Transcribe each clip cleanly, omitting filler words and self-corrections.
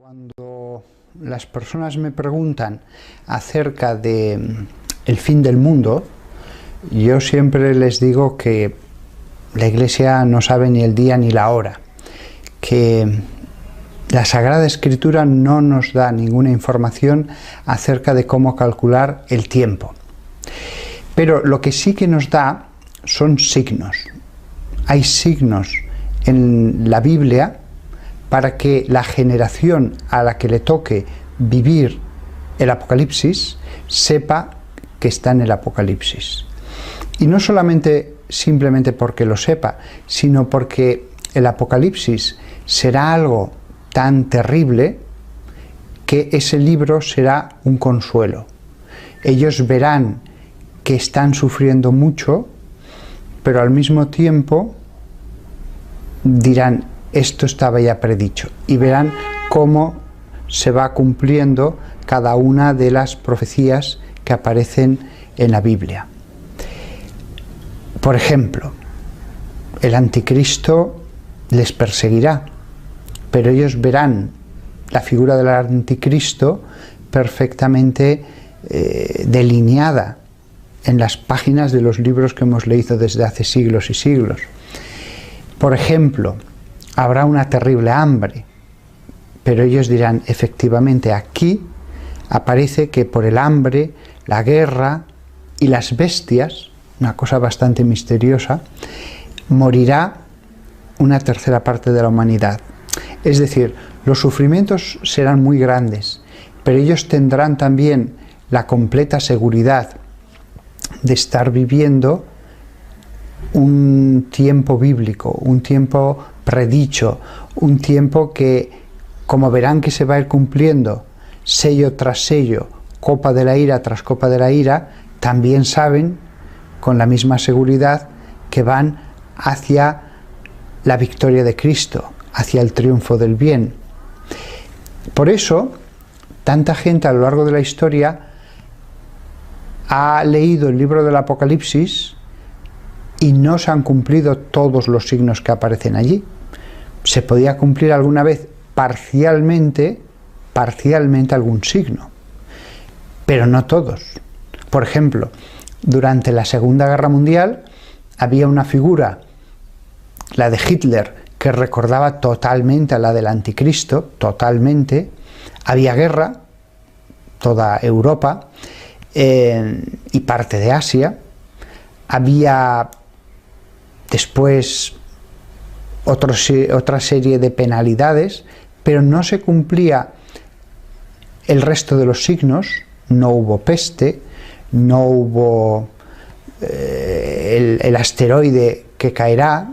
Cuando las personas me preguntan acerca de el fin del mundo, yo siempre les digo que la Iglesia no sabe ni el día ni la hora, que la Sagrada Escritura no nos da ninguna información acerca de cómo calcular el tiempo. Pero lo que sí que nos da son signos. Hay signos en la Biblia para que la generación a la que le toque vivir el Apocalipsis sepa que está en el Apocalipsis. Y no solamente simplemente porque lo sepa, sino porque el Apocalipsis será algo tan terrible que ese libro será un consuelo. Ellos verán que están sufriendo mucho, pero al mismo tiempo dirán: esto estaba ya predicho, y verán cómo se va cumpliendo cada una de las profecías que aparecen en la Biblia. Por ejemplo, el anticristo les perseguirá, pero ellos verán la figura del anticristo perfectamente delineada en las páginas de los libros que hemos leído desde hace siglos y siglos. Por ejemplo, habrá una terrible hambre, pero ellos dirán: efectivamente, aquí aparece que por el hambre, la guerra y las bestias, una cosa bastante misteriosa, morirá una tercera parte de la humanidad. Es decir, los sufrimientos serán muy grandes, pero ellos tendrán también la completa seguridad de estar viviendo un tiempo bíblico, un tiempo predicho, un tiempo que, como verán que se va a ir cumpliendo sello tras sello, copa de la ira tras copa de la ira, también saben con la misma seguridad que van hacia la victoria de Cristo, hacia el triunfo del bien. Por eso, tanta gente a lo largo de la historia ha leído el libro del Apocalipsis y no se han cumplido todos los signos que aparecen allí. Se podía cumplir alguna vez parcialmente algún signo, pero no todos. Por ejemplo, durante la Segunda Guerra Mundial había una figura, la de Hitler, que recordaba totalmente a la del anticristo, totalmente. Había guerra, toda Europa y parte de Asia. Había después otra serie de penalidades, pero no se cumplía el resto de los signos. No hubo peste, no hubo el asteroide que caerá,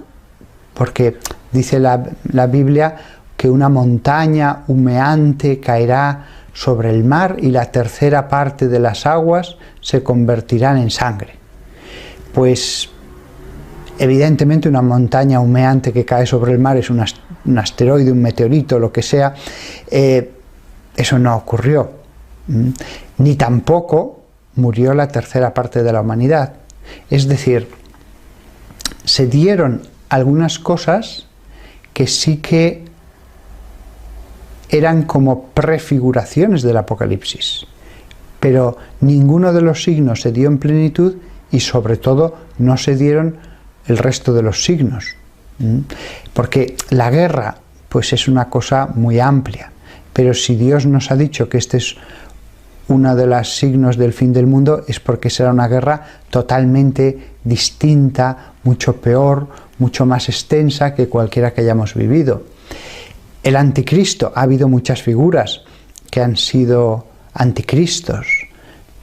porque dice la Biblia que una montaña humeante caerá sobre el mar y la tercera parte de las aguas se convertirán en sangre. Pues evidentemente una montaña humeante que cae sobre el mar es un asteroide, un meteorito, lo que sea. Eso no ocurrió. Ni tampoco murió la tercera parte de la humanidad. Es decir, se dieron algunas cosas que sí que eran como prefiguraciones del Apocalipsis, pero ninguno de los signos se dio en plenitud, y sobre todo no se dieron el resto de los signos, porque la guerra pues es una cosa muy amplia, pero si Dios nos ha dicho que este es uno de los signos del fin del mundo, es porque será una guerra totalmente distinta, mucho peor, mucho más extensa que cualquiera que hayamos vivido. El anticristo, ha habido muchas figuras que han sido anticristos,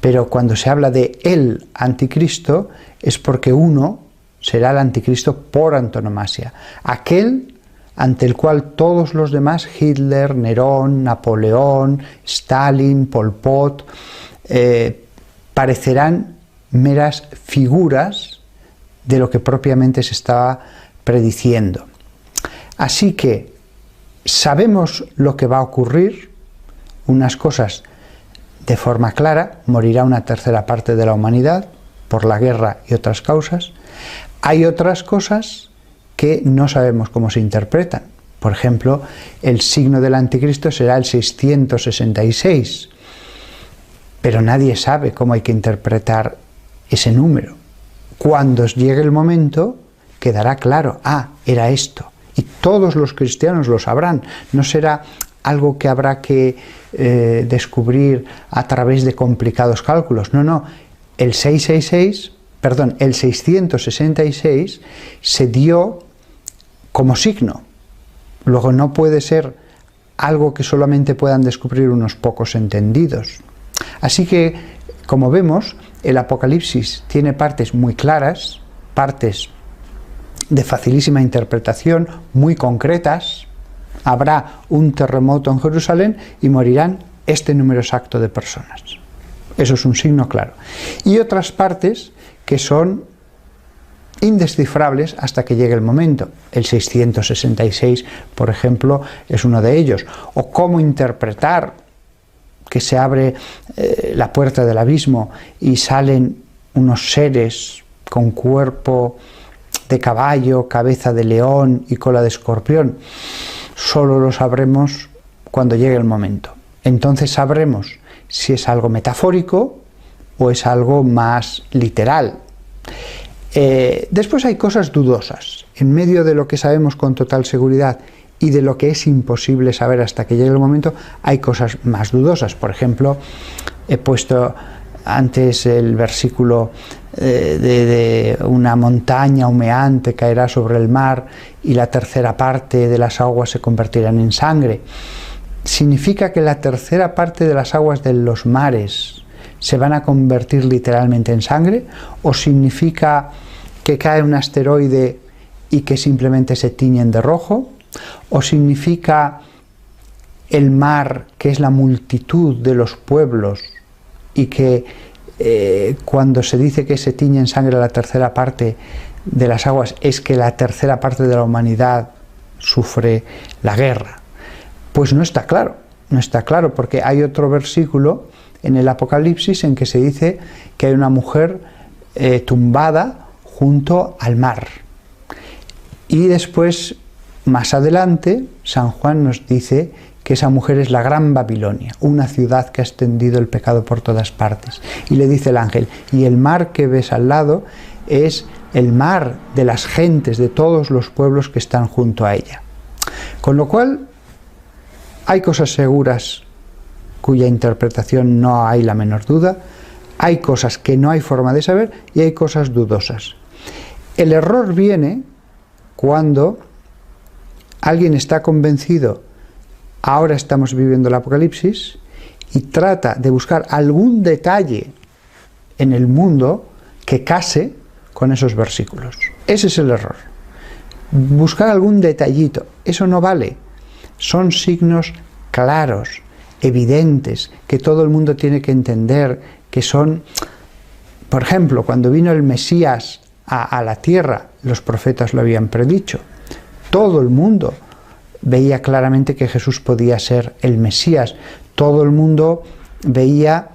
pero cuando se habla de el anticristo es porque uno será el anticristo por antonomasia, aquel ante el cual todos los demás, Hitler, Nerón, Napoleón, Stalin, Pol Pot, parecerán meras figuras de lo que propiamente se estaba prediciendo. Así que sabemos lo que va a ocurrir, unas cosas de forma clara: morirá una tercera parte de la humanidad por la guerra y otras causas. Hay otras cosas que no sabemos cómo se interpretan. Por ejemplo, el signo del anticristo será el 666, pero nadie sabe cómo hay que interpretar ese número. Cuando llegue el momento, quedará claro, era esto. Y todos los cristianos lo sabrán. No será algo que habrá que descubrir a través de complicados cálculos. No, el 666 se dio como signo. Luego no puede ser algo que solamente puedan descubrir unos pocos entendidos. Así que, como vemos, el Apocalipsis tiene partes muy claras, partes de facilísima interpretación, muy concretas. Habrá un terremoto en Jerusalén y morirán este número exacto de personas. Eso es un signo claro. Y otras partes que son indescifrables hasta que llegue el momento. El 666, por ejemplo, es uno de ellos. O cómo interpretar que se abre la puerta del abismo y salen unos seres con cuerpo de caballo, cabeza de león y cola de escorpión. Solo lo sabremos cuando llegue el momento. Entonces sabremos si es algo metafórico o es algo más literal. Después hay cosas dudosas. En medio de lo que sabemos con total seguridad y de lo que es imposible saber hasta que llegue el momento, hay cosas más dudosas. Por ejemplo, he puesto antes el versículo de una montaña humeante caerá sobre el mar y la tercera parte de las aguas se convertirán en sangre. ¿Significa que la tercera parte de las aguas de los mares se van a convertir literalmente en sangre? ¿O significa que cae un asteroide y que simplemente se tiñen de rojo? ¿O significa el mar, que es la multitud de los pueblos, y que cuando se dice que se tiñe en sangre la tercera parte de las aguas, es que la tercera parte de la humanidad sufre la guerra? Pues no está claro, porque hay otro versículo en el Apocalipsis en que se dice que hay una mujer tumbada junto al mar. Y después, más adelante, San Juan nos dice que esa mujer es la Gran Babilonia, una ciudad que ha extendido el pecado por todas partes. Y le dice el ángel, y el mar que ves al lado es el mar de las gentes, de todos los pueblos que están junto a ella. Con lo cual, hay cosas seguras cuya interpretación no hay la menor duda, hay cosas que no hay forma de saber y hay cosas dudosas. El error viene cuando alguien está convencido, ahora estamos viviendo el Apocalipsis, y trata de buscar algún detalle en el mundo que case con esos versículos. Ese es el error. Buscar algún detallito, eso no vale. Son signos claros, evidentes, que todo el mundo tiene que entender, que son, por ejemplo, cuando vino el Mesías a la tierra, los profetas lo habían predicho. Todo el mundo veía claramente que Jesús podía ser el Mesías. Todo el mundo veía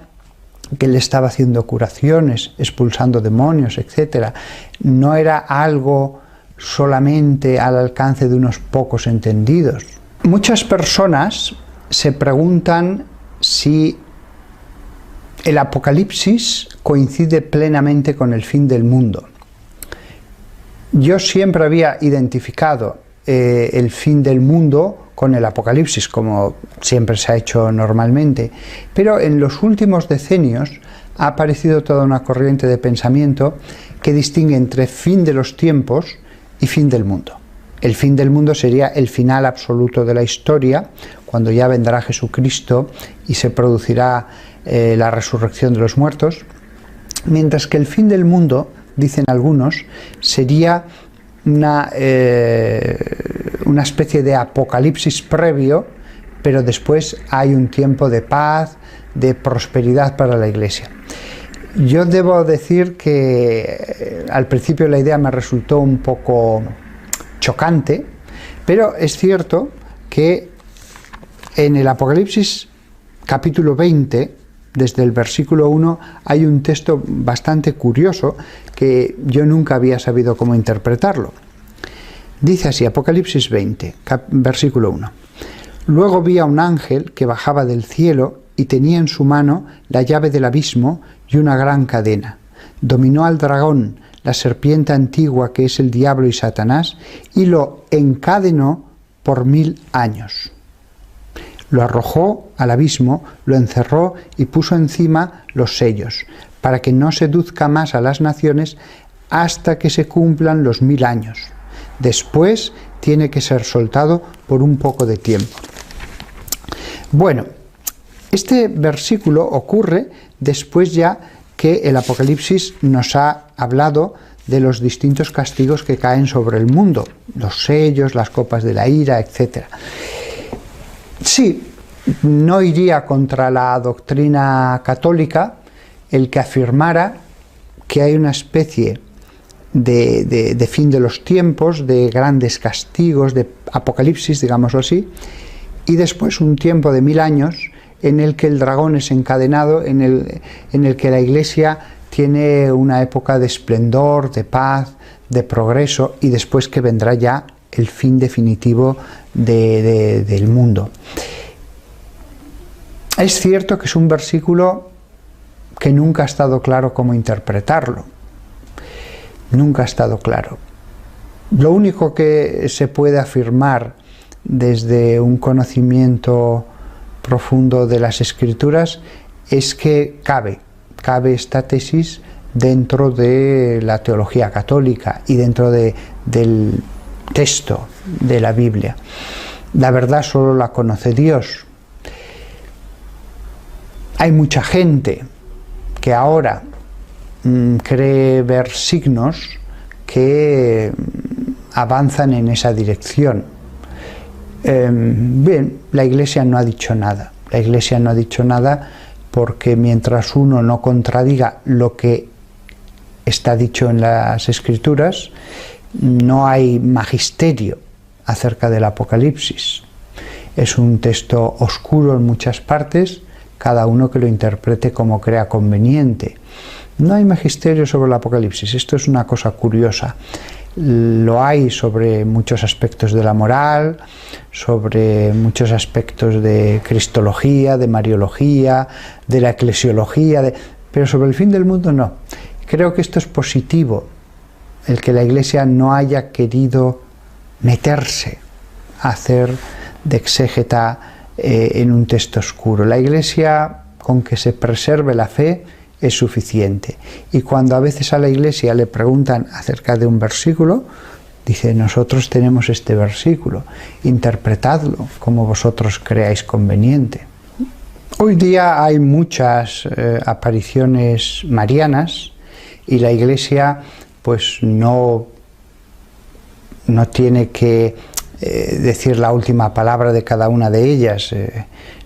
que él estaba haciendo curaciones, expulsando demonios, etc. No era algo solamente al alcance de unos pocos entendidos. Muchas personas se preguntan si el Apocalipsis coincide plenamente con el fin del mundo. Yo siempre había identificado el fin del mundo con el Apocalipsis, como siempre se ha hecho normalmente, pero en los últimos decenios ha aparecido toda una corriente de pensamiento que distingue entre fin de los tiempos y fin del mundo. El fin del mundo sería el final absoluto de la historia, cuando ya vendrá Jesucristo y se producirá la resurrección de los muertos, mientras que el fin del mundo, dicen algunos, sería una especie de apocalipsis previo, pero después hay un tiempo de paz, de prosperidad para la Iglesia. Yo debo decir que al principio la idea me resultó un poco chocante, pero es cierto que en el Apocalipsis capítulo 20, desde el versículo 1, hay un texto bastante curioso que yo nunca había sabido cómo interpretarlo. Dice así, Apocalipsis 20, versículo 1. Luego vi a un ángel que bajaba del cielo y tenía en su mano la llave del abismo y una gran cadena. Dominó al dragón, la serpiente antigua que es el diablo y Satanás, y lo encadenó por 1000 años. Lo arrojó al abismo, lo encerró y puso encima los sellos, para que no seduzca más a las naciones hasta que se cumplan los 1000 años. Después tiene que ser soltado por un poco de tiempo. Bueno, este versículo ocurre después ya que el Apocalipsis nos ha hablado de los distintos castigos que caen sobre el mundo, los sellos, las copas de la ira, etc. Sí, no iría contra la doctrina católica el que afirmara que hay una especie de fin de los tiempos, de grandes castigos, de apocalipsis, digámoslo así, y después un tiempo de 1000 años en el que el dragón es encadenado, en el que la Iglesia tiene una época de esplendor, de paz, de progreso, y después que vendrá ya el fin definitivo del mundo. Es cierto que es un versículo que nunca ha estado claro cómo interpretarlo. Nunca ha estado claro. Lo único que se puede afirmar desde un conocimiento profundo de las Escrituras es que cabe esta tesis dentro de la teología católica y dentro del texto de la Biblia. La verdad solo la conoce Dios. Hay mucha gente que ahora cree ver signos que avanzan en esa dirección. Bien, la Iglesia no ha dicho nada. La Iglesia no ha dicho nada porque mientras uno no contradiga lo que está dicho en las Escrituras, no hay magisterio acerca del Apocalipsis. Es un texto oscuro en muchas partes, cada uno que lo interprete como crea conveniente. No hay magisterio sobre el Apocalipsis. Esto es una cosa curiosa. Lo hay sobre muchos aspectos de la moral, sobre muchos aspectos de cristología, de mariología, de la eclesiología, pero sobre el fin del mundo no. Creo que esto es positivo, el que la Iglesia no haya querido meterse a hacer de exégeta en un texto oscuro. La Iglesia, con que se preserve la fe, es suficiente. Y cuando a veces a la Iglesia le preguntan acerca de un versículo, dice: nosotros tenemos este versículo, interpretadlo como vosotros creáis conveniente. Hoy día hay muchas apariciones marianas y la Iglesia pues no tiene que decir la última palabra de cada una de ellas.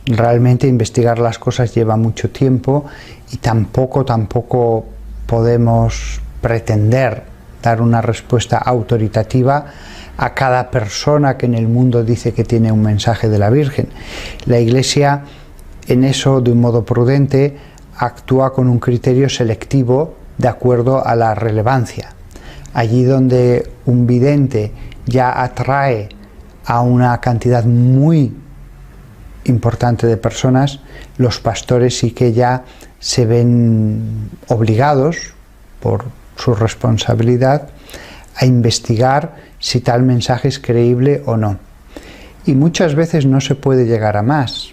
Realmente investigar las cosas lleva mucho tiempo y tampoco podemos pretender dar una respuesta autoritativa a cada persona que en el mundo dice que tiene un mensaje de la Virgen. La Iglesia en eso, de un modo prudente, actúa con un criterio selectivo de acuerdo a la relevancia. Allí donde un vidente ya atrae a una cantidad muy importante de personas, los pastores sí que ya se ven obligados por su responsabilidad a investigar si tal mensaje es creíble o no. Y muchas veces no se puede llegar a más.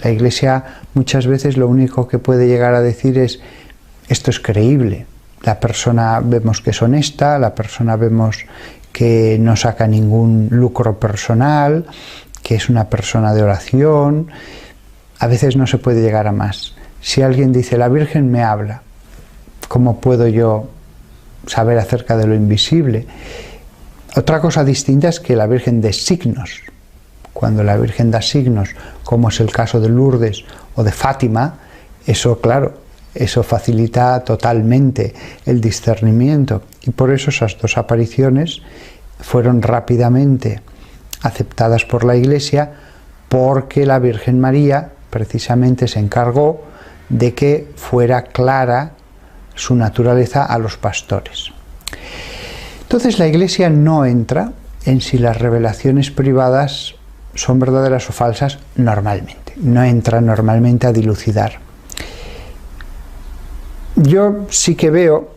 La Iglesia muchas veces lo único que puede llegar a decir es: esto es creíble, la persona vemos que es honesta, la persona vemos que no saca ningún lucro personal, que es una persona de oración. A veces no se puede llegar a más. Si alguien dice: la Virgen me habla, ¿cómo puedo yo saber acerca de lo invisible? Otra cosa distinta es que la Virgen dé signos. Cuando la Virgen da signos, como es el caso de Lourdes o de Fátima, eso, claro, eso facilita totalmente el discernimiento. Y por eso esas dos apariciones fueron rápidamente aceptadas por la Iglesia, porque la Virgen María precisamente se encargó de que fuera clara su naturaleza a los pastores. Entonces la Iglesia no entra en si las revelaciones privadas son verdaderas o falsas normalmente. No entra normalmente a dilucidar. Yo sí que veo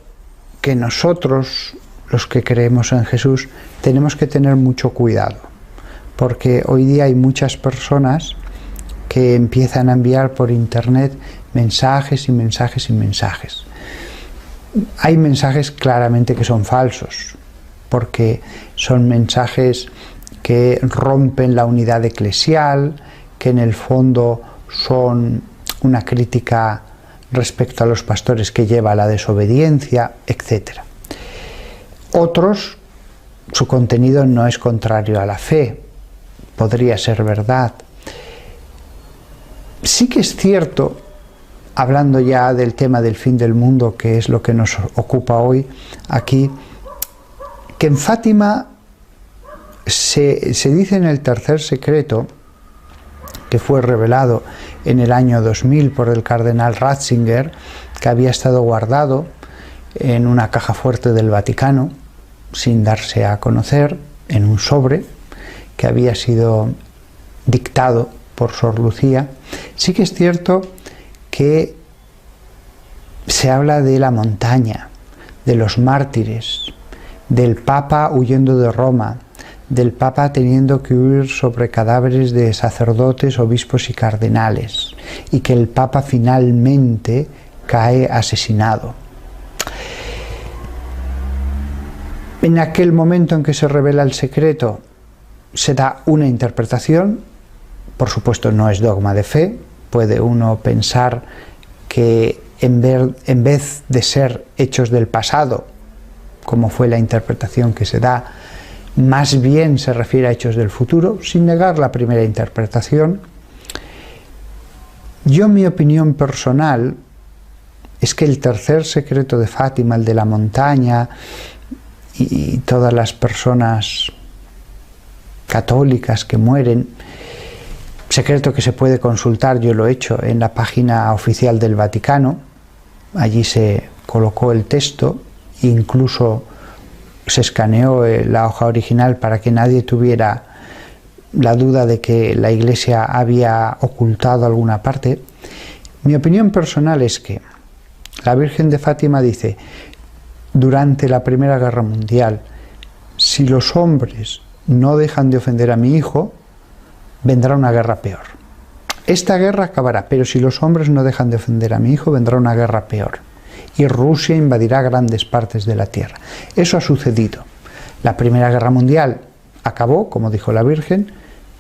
que nosotros, los que creemos en Jesús, tenemos que tener mucho cuidado, porque hoy día hay muchas personas que empiezan a enviar por internet mensajes y mensajes y mensajes. Hay mensajes claramente que son falsos, porque son mensajes que rompen la unidad eclesial, que en el fondo son una crítica respecto a los pastores que lleva a la desobediencia, etc. Otros, su contenido no es contrario a la fe, podría ser verdad. Sí que es cierto, hablando ya del tema del fin del mundo, que es lo que nos ocupa hoy aquí, que en Fátima se dice en el tercer secreto, que fue revelado en el año 2000 por el cardenal Ratzinger, que había estado guardado en una caja fuerte del Vaticano, sin darse a conocer, en un sobre, que había sido dictado por Sor Lucía. Sí que es cierto que se habla de la montaña, de los mártires, del Papa huyendo de Roma, del Papa teniendo que huir sobre cadáveres de sacerdotes, obispos y cardenales, y que el Papa finalmente cae asesinado. En aquel momento en que se revela el secreto, se da una interpretación, por supuesto no es dogma de fe, puede uno pensar que en vez de ser hechos del pasado, como fue la interpretación que se da, más bien se refiere a hechos del futuro, sin negar la primera interpretación. Yo, mi opinión personal es que el tercer secreto de Fátima, el de la montaña, y todas las personas católicas que mueren, secreto que se puede consultar, yo lo he hecho en la página oficial del Vaticano, allí se colocó el texto, incluso se escaneó la hoja original para que nadie tuviera la duda de que la Iglesia había ocultado alguna parte. Mi opinión personal es que la Virgen de Fátima dice, durante la Primera Guerra Mundial, si los hombres no dejan de ofender a mi hijo, vendrá una guerra peor. Esta guerra acabará, pero si los hombres no dejan de ofender a mi hijo, vendrá una guerra peor. Y Rusia invadirá grandes partes de la tierra. Eso ha sucedido. La Primera Guerra Mundial acabó, como dijo la Virgen,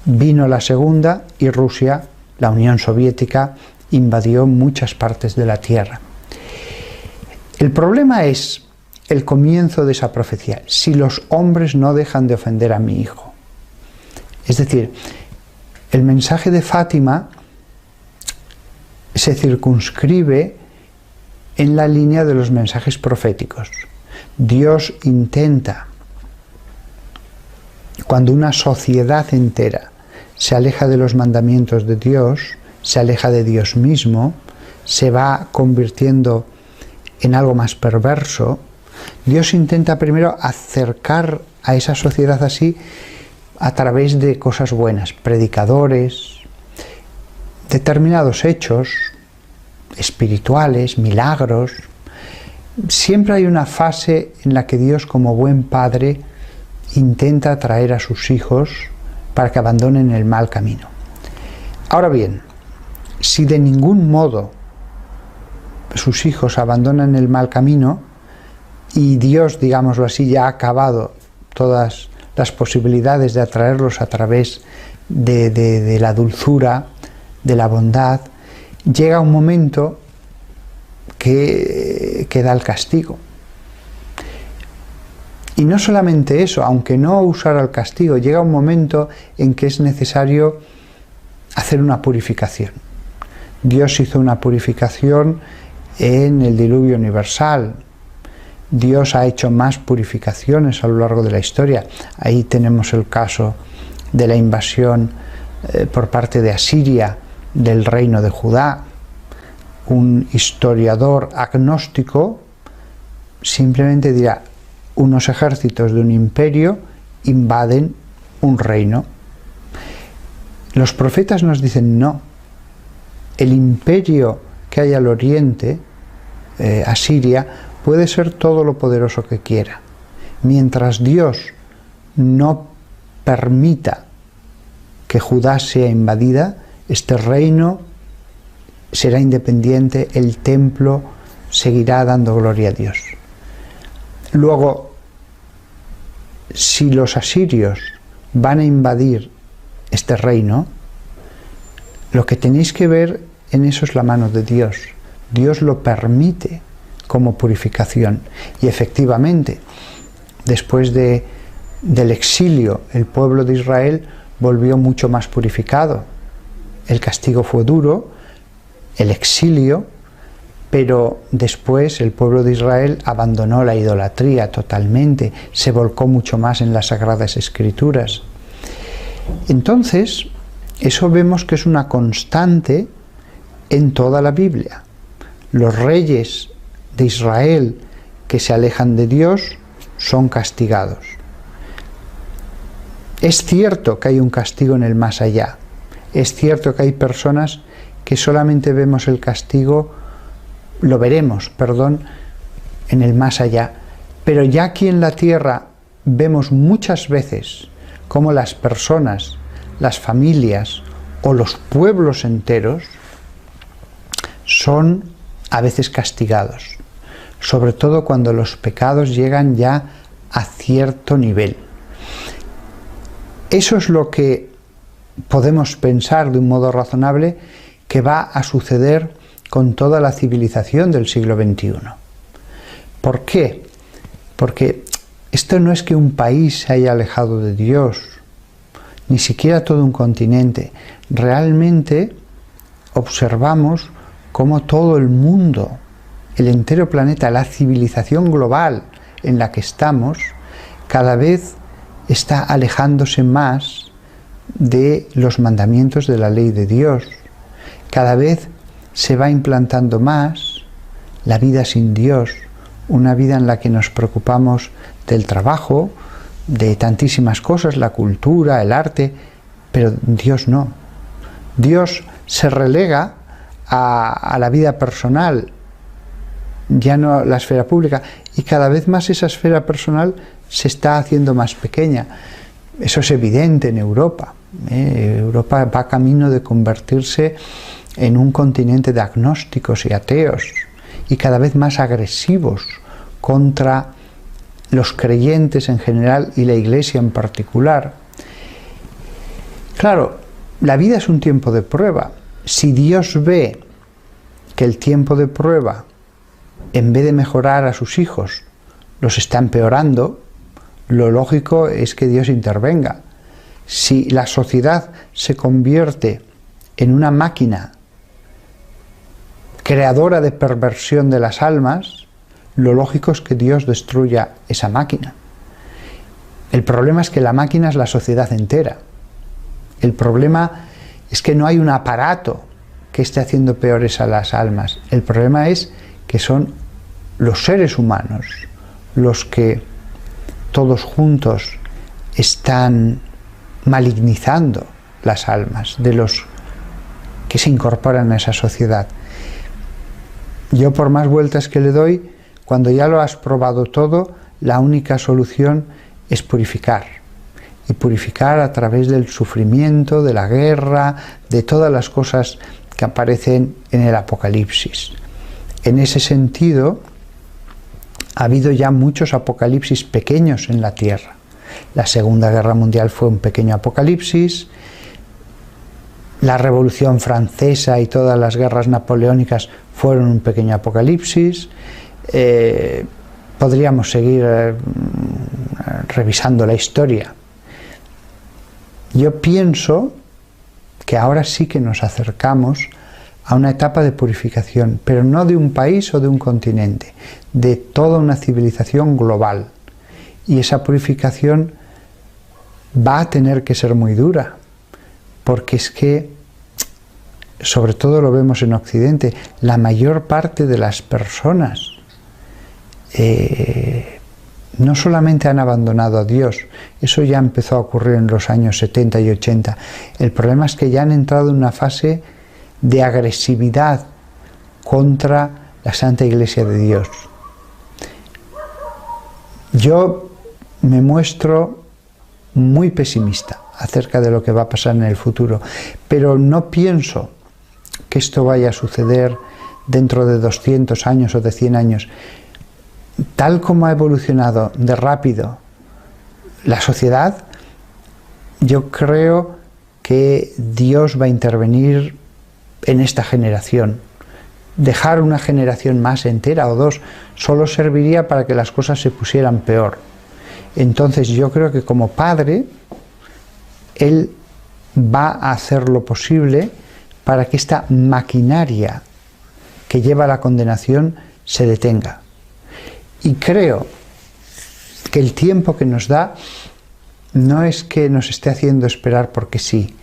vino la Segunda y Rusia, la Unión Soviética, invadió muchas partes de la tierra. El problema es el comienzo de esa profecía. Si los hombres no dejan de ofender a mi hijo. Es decir, el mensaje de Fátima se circunscribe en la línea de los mensajes proféticos. Dios intenta, cuando una sociedad entera se aleja de los mandamientos de Dios, se aleja de Dios mismo, se va convirtiendo en algo más perverso, Dios intenta primero acercar a esa sociedad así a través de cosas buenas, predicadores, determinados hechos espirituales, milagros. Siempre hay una fase en la que Dios, como buen padre, intenta atraer a sus hijos para que abandonen el mal camino. Ahora bien, si de ningún modo sus hijos abandonan el mal camino y Dios, digámoslo así, ya ha acabado todas las posibilidades de atraerlos a través de la dulzura, de la bondad, llega un momento que da el castigo. Y no solamente eso, aunque no usara el castigo, llega un momento en que es necesario hacer una purificación. Dios hizo una purificación en el diluvio universal. Dios ha hecho más purificaciones a lo largo de la historia. Ahí tenemos el caso de la invasión por parte de Asiria del reino de Judá. Un historiador agnóstico simplemente dirá unos ejércitos de un imperio invaden un reino. Los profetas nos dicen no. El imperio que hay al oriente, Asiria, puede ser todo lo poderoso que quiera. Mientras Dios no permita que Judá sea invadida, este reino será independiente, el templo seguirá dando gloria a Dios. Luego, si los asirios van a invadir este reino, lo que tenéis que ver en eso es la mano de Dios. Dios lo permite como purificación. Y efectivamente, después del exilio, el pueblo de Israel volvió mucho más purificado. El castigo fue duro, el exilio, pero después el pueblo de Israel abandonó la idolatría totalmente, se volcó mucho más en las Sagradas Escrituras. Entonces, eso vemos que es una constante en toda la Biblia. Los reyes de Israel que se alejan de Dios son castigados. Es cierto que hay un castigo en el más allá. Es cierto que hay personas que solamente vemos el castigo, lo veremos, perdón, en el más allá. Pero ya aquí en la tierra vemos muchas veces cómo las personas, las familias o los pueblos enteros son a veces castigados, sobre todo cuando los pecados llegan ya a cierto nivel. Eso es lo que podemos pensar de un modo razonable que va a suceder con toda la civilización del siglo XXI. ¿Por qué? Porque esto no es que un país se haya alejado de Dios, ni siquiera todo un continente. Realmente observamos cómo todo el mundo, el entero planeta, la civilización global en la que estamos, cada vez está alejándose más de los mandamientos de la ley de Dios. Cada vez se va implantando más la vida sin Dios, una vida en la que nos preocupamos del trabajo, de tantísimas cosas, la cultura, el arte, pero Dios no. Dios se relega a la vida personal, ya no la esfera pública, y cada vez más esa esfera personal se está haciendo más pequeña. Eso es evidente en Europa. Europa va camino de convertirse en un continente de agnósticos y ateos, y cada vez más agresivos contra los creyentes en general y la Iglesia en particular. Claro, la vida es un tiempo de prueba. Si Dios ve que el tiempo de prueba, en vez de mejorar a sus hijos, los está empeorando, lo lógico es que Dios intervenga. Si la sociedad se convierte en una máquina creadora de perversión de las almas, lo lógico es que Dios destruya esa máquina. El problema es que la máquina es la sociedad entera. El problema es que no hay un aparato que esté haciendo peores a las almas. El problema es que son los seres humanos los que todos juntos están malignizando las almas de los que se incorporan a esa sociedad. Yo, por más vueltas que le doy, cuando ya lo has probado todo, la única solución es purificar. Y purificar a través del sufrimiento, de la guerra, de todas las cosas que aparecen en el Apocalipsis. En ese sentido, ha habido ya muchos apocalipsis pequeños en la tierra. La Segunda Guerra Mundial fue un pequeño apocalipsis. La Revolución Francesa y todas las guerras napoleónicas fueron un pequeño apocalipsis. Podríamos seguir revisando la historia. Yo pienso que ahora sí que nos acercamos a una etapa de purificación, pero no de un país o de un continente, de toda una civilización global. Y esa purificación va a tener que ser muy dura, porque es que, sobre todo lo vemos en Occidente, la mayor parte de las personas no solamente han abandonado a Dios, eso ya empezó a ocurrir en los años 70 y 80, el problema es que ya han entrado en una fase de agresividad contra la Santa Iglesia de Dios. Yo me muestro muy pesimista acerca de lo que va a pasar en el futuro, pero no pienso que esto vaya a suceder dentro de 200 años o de 100 años. Tal como ha evolucionado de rápido la sociedad, yo creo que Dios va a intervenir en esta generación. Dejar una generación más entera o dos solo serviría para que las cosas se pusieran peor. Entonces yo creo que como padre, Él va a hacer lo posible para que esta maquinaria que lleva a la condenación se detenga. Y creo que el tiempo que nos da no es que nos esté haciendo esperar porque sí.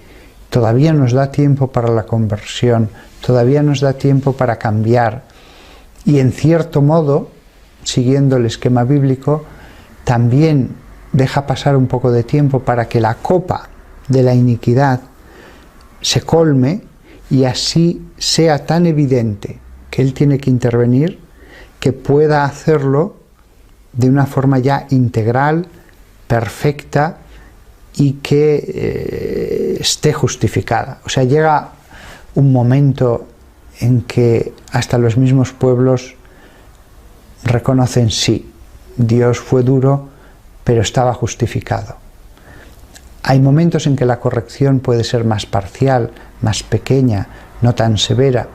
Todavía nos da tiempo para la conversión, todavía nos da tiempo para cambiar. Y en cierto modo, siguiendo el esquema bíblico, también deja pasar un poco de tiempo para que la copa de la iniquidad se colme y así sea tan evidente que Él tiene que intervenir, que pueda hacerlo de una forma ya integral, perfecta y que esté justificada. O sea, llega un momento en que hasta los mismos pueblos reconocen, sí, Dios fue duro, pero estaba justificado. Hay momentos en que la corrección puede ser más parcial, más pequeña, no tan severa,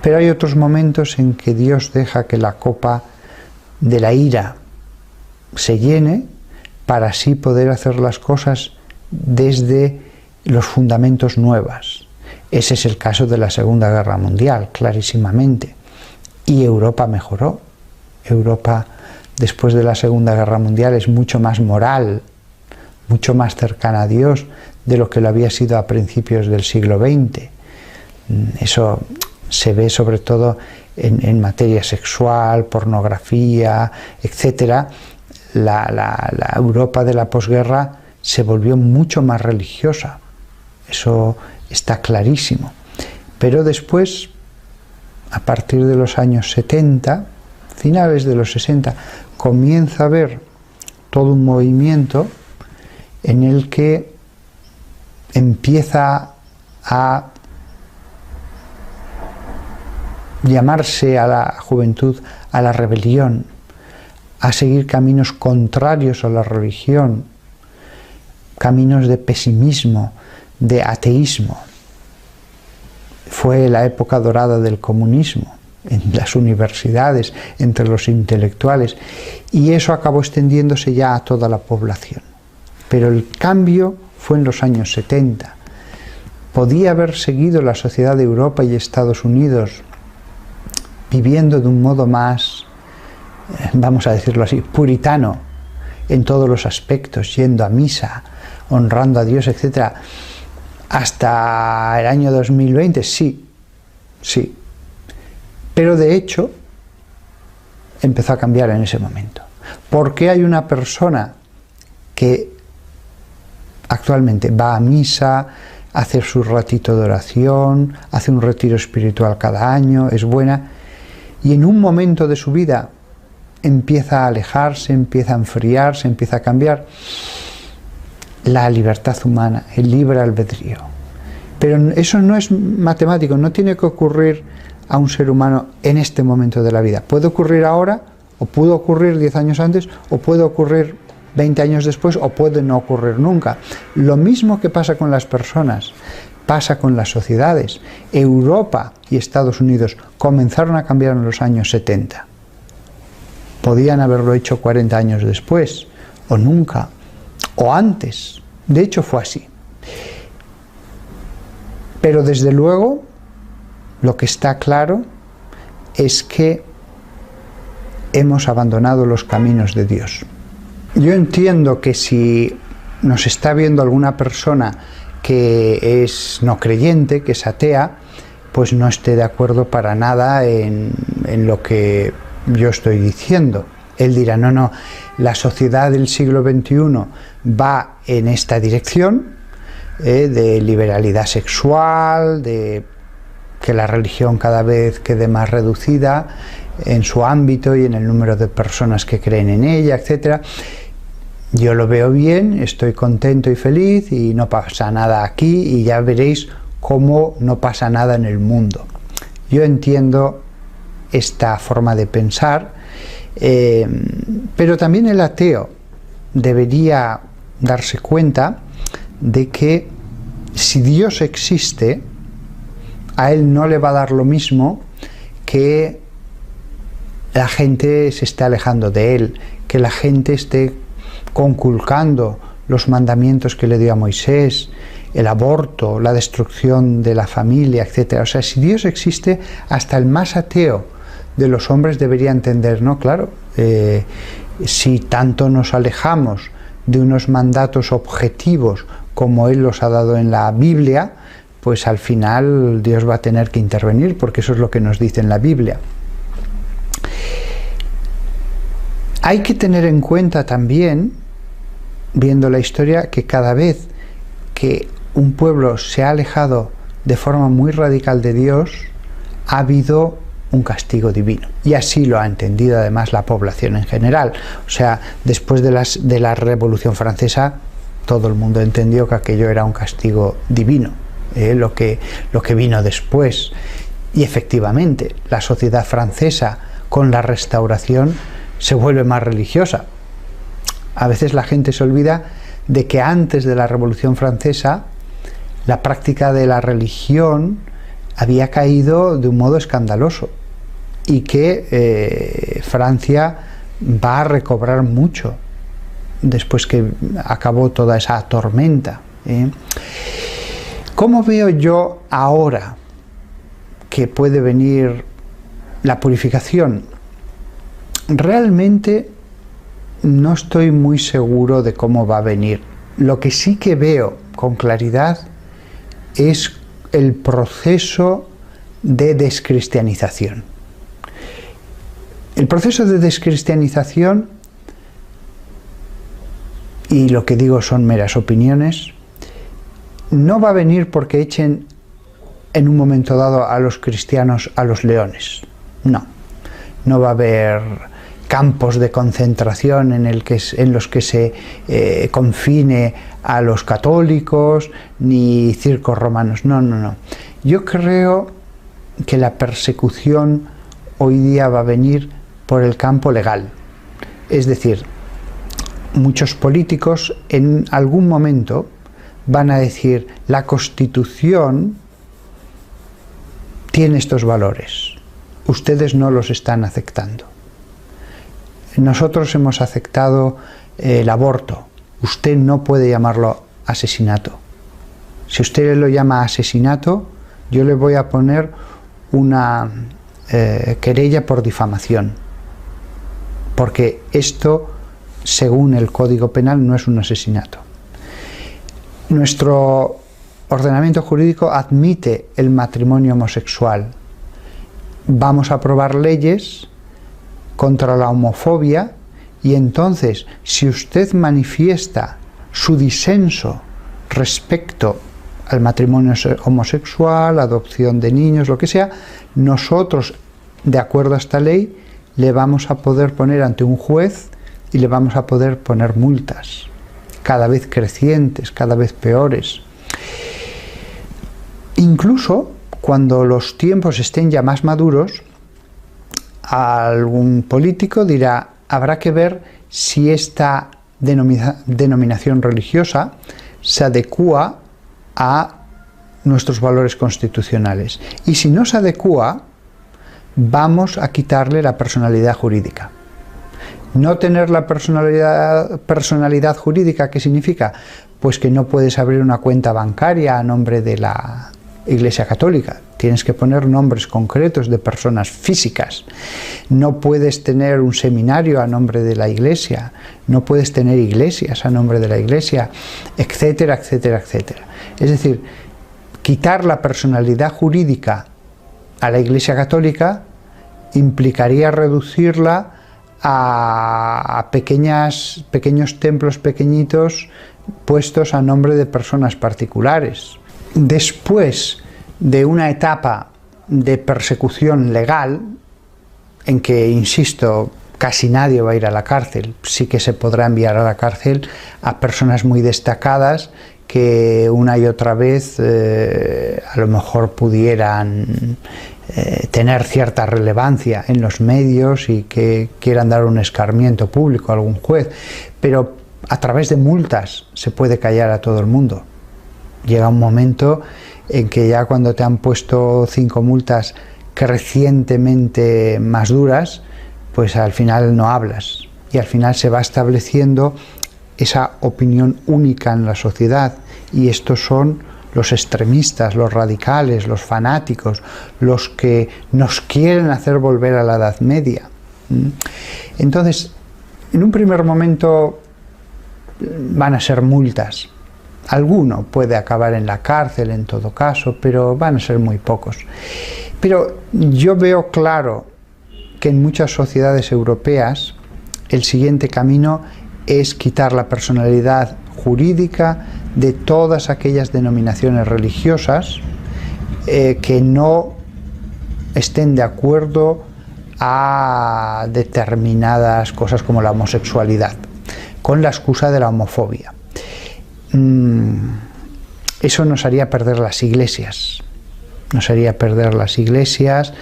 pero hay otros momentos en que Dios deja que la copa de la ira se llene para así poder hacer las cosas desde los fundamentos nuevos. Ese es el caso de la Segunda Guerra Mundial, clarísimamente. Y Europa mejoró. Europa, después de la Segunda Guerra Mundial, es mucho más moral, mucho más cercana a Dios de lo que lo había sido a principios del siglo XX. Eso se ve sobre todo en materia sexual, pornografía, etc. La Europa de la posguerra se volvió mucho más religiosa. Eso está clarísimo. Pero después, a partir de los años 70, finales de los 60, comienza a haber todo un movimiento en el que empieza a llamarse a la juventud a la rebelión, a seguir caminos contrarios a la religión, caminos de pesimismo, de ateísmo. Fue la época dorada del comunismo en las universidades, entre los intelectuales, y eso acabó extendiéndose ya a toda la población. Pero el cambio fue en los años 70. Podía haber seguido la sociedad de Europa y Estados Unidos viviendo de un modo más, vamos a decirlo así, puritano en todos los aspectos, yendo a misa, honrando a Dios, etc. Hasta el año 2020, sí. Pero de hecho, empezó a cambiar en ese momento. ¿Por qué hay una persona que actualmente va a misa, hace su ratito de oración, hace un retiro espiritual cada año, es buena, y en un momento de su vida empieza a alejarse, empieza a enfriarse, empieza a cambiar? La libertad humana, el libre albedrío. Pero eso no es matemático, no tiene que ocurrir a un ser humano en este momento de la vida. Puede ocurrir ahora, o pudo ocurrir 10 años antes, o puede ocurrir 20 años después, o puede no ocurrir nunca. Lo mismo que pasa con las personas, pasa con las sociedades. Europa y Estados Unidos comenzaron a cambiar en los años 70. Podían haberlo hecho 40 años después, o nunca, o antes. De hecho fue así. Pero desde luego, lo que está claro es que hemos abandonado los caminos de Dios. Yo entiendo que si nos está viendo alguna persona que es no creyente, que es atea, pues no esté de acuerdo para nada en lo que yo estoy diciendo. Él dirá, no, no, la sociedad del siglo XXI va en esta dirección, de liberalidad sexual, de que la religión cada vez quede más reducida en su ámbito y en el número de personas que creen en ella, etc. Yo lo veo bien, estoy contento y feliz y no pasa nada aquí, y ya veréis cómo no pasa nada en el mundo. Yo entiendo esta forma de pensar, pero también el ateo debería darse cuenta de que si Dios existe, a él no le va a dar lo mismo que la gente se esté alejando de él, que la gente esté conculcando los mandamientos que le dio a Moisés, el aborto, la destrucción de la familia, etc. O sea, si Dios existe, hasta el más ateo de los hombres debería entender, ¿no? Claro, si tanto nos alejamos de unos mandatos objetivos como Él los ha dado en la Biblia, pues al final Dios va a tener que intervenir, porque eso es lo que nos dice en la Biblia. Hay que tener en cuenta también, viendo la historia, que cada vez que un pueblo se ha alejado de forma muy radical de Dios, ha habido un castigo divino. Y así lo ha entendido además la población en general. O sea, después de la Revolución Francesa, todo el mundo entendió que aquello era un castigo divino, lo que vino después. Y efectivamente, la sociedad francesa, con la Restauración, se vuelve más religiosa. A veces la gente se olvida de que antes de la Revolución Francesa, la práctica de la religión había caído de un modo escandaloso, y que Francia va a recobrar mucho después que acabó toda esa tormenta. ¿Cómo veo yo ahora que puede venir la purificación? Realmente no estoy muy seguro de cómo va a venir. Lo que sí que veo con claridad es el proceso de descristianización. El proceso de descristianización, y lo que digo son meras opiniones, no va a venir porque echen en un momento dado a los cristianos a los leones. No, no va a haber campos de concentración en los que se confine a los católicos, ni circos romanos. No, no, no. Yo creo que la persecución hoy día va a venir por el campo legal. Es decir, muchos políticos en algún momento van a decir: la Constitución tiene estos valores, ustedes no los están aceptando. Nosotros hemos aceptado el aborto, usted no puede llamarlo asesinato. Si usted lo llama asesinato, yo le voy a poner una querella por difamación, porque esto, según el Código Penal, no es un asesinato. Nuestro ordenamiento jurídico admite el matrimonio homosexual. Vamos a aprobar leyes contra la homofobia, y entonces, si usted manifiesta su disenso respecto al matrimonio homosexual, adopción de niños, lo que sea, nosotros, de acuerdo a esta ley, le vamos a poder poner ante un juez y le vamos a poder poner multas, cada vez crecientes, cada vez peores. Incluso cuando los tiempos estén ya más maduros, algún político dirá: habrá que ver si esta denominación religiosa se adecúa a nuestros valores constitucionales. Y si no se adecúa, vamos a quitarle la personalidad jurídica. No tener la personalidad jurídica, ¿qué significa? Pues que no puedes abrir una cuenta bancaria a nombre de la Iglesia Católica. Tienes que poner nombres concretos de personas físicas. No puedes tener un seminario a nombre de la Iglesia. No puedes tener iglesias a nombre de la Iglesia, etcétera, etcétera, etcétera. Es decir, quitar la personalidad jurídica a la Iglesia Católica implicaría reducirla a pequeños templos pequeñitos puestos a nombre de personas particulares. Después de una etapa de persecución legal, en que, insisto, casi nadie va a ir a la cárcel, sí que se podrá enviar a la cárcel a personas muy destacadas que una y otra vez a lo mejor pudieran tener cierta relevancia en los medios y que quieran dar un escarmiento público a algún juez, pero a través de multas se puede callar a todo el mundo. Llega un momento en que ya cuando te han puesto 5 multas crecientemente más duras, pues al final no hablas y al final se va estableciendo esa opinión única en la sociedad, y estos son los extremistas, los radicales, los fanáticos, los que nos quieren hacer volver a la Edad Media. Entonces, en un primer momento van a ser multas. Alguno puede acabar en la cárcel en todo caso, pero van a ser muy pocos. Pero yo veo claro que en muchas sociedades europeas el siguiente camino es quitar la personalidad jurídica de todas aquellas denominaciones religiosas que no estén de acuerdo a determinadas cosas como la homosexualidad, con la excusa de la homofobia. Eso nos haría perder las iglesias. Nos haría perder las iglesias.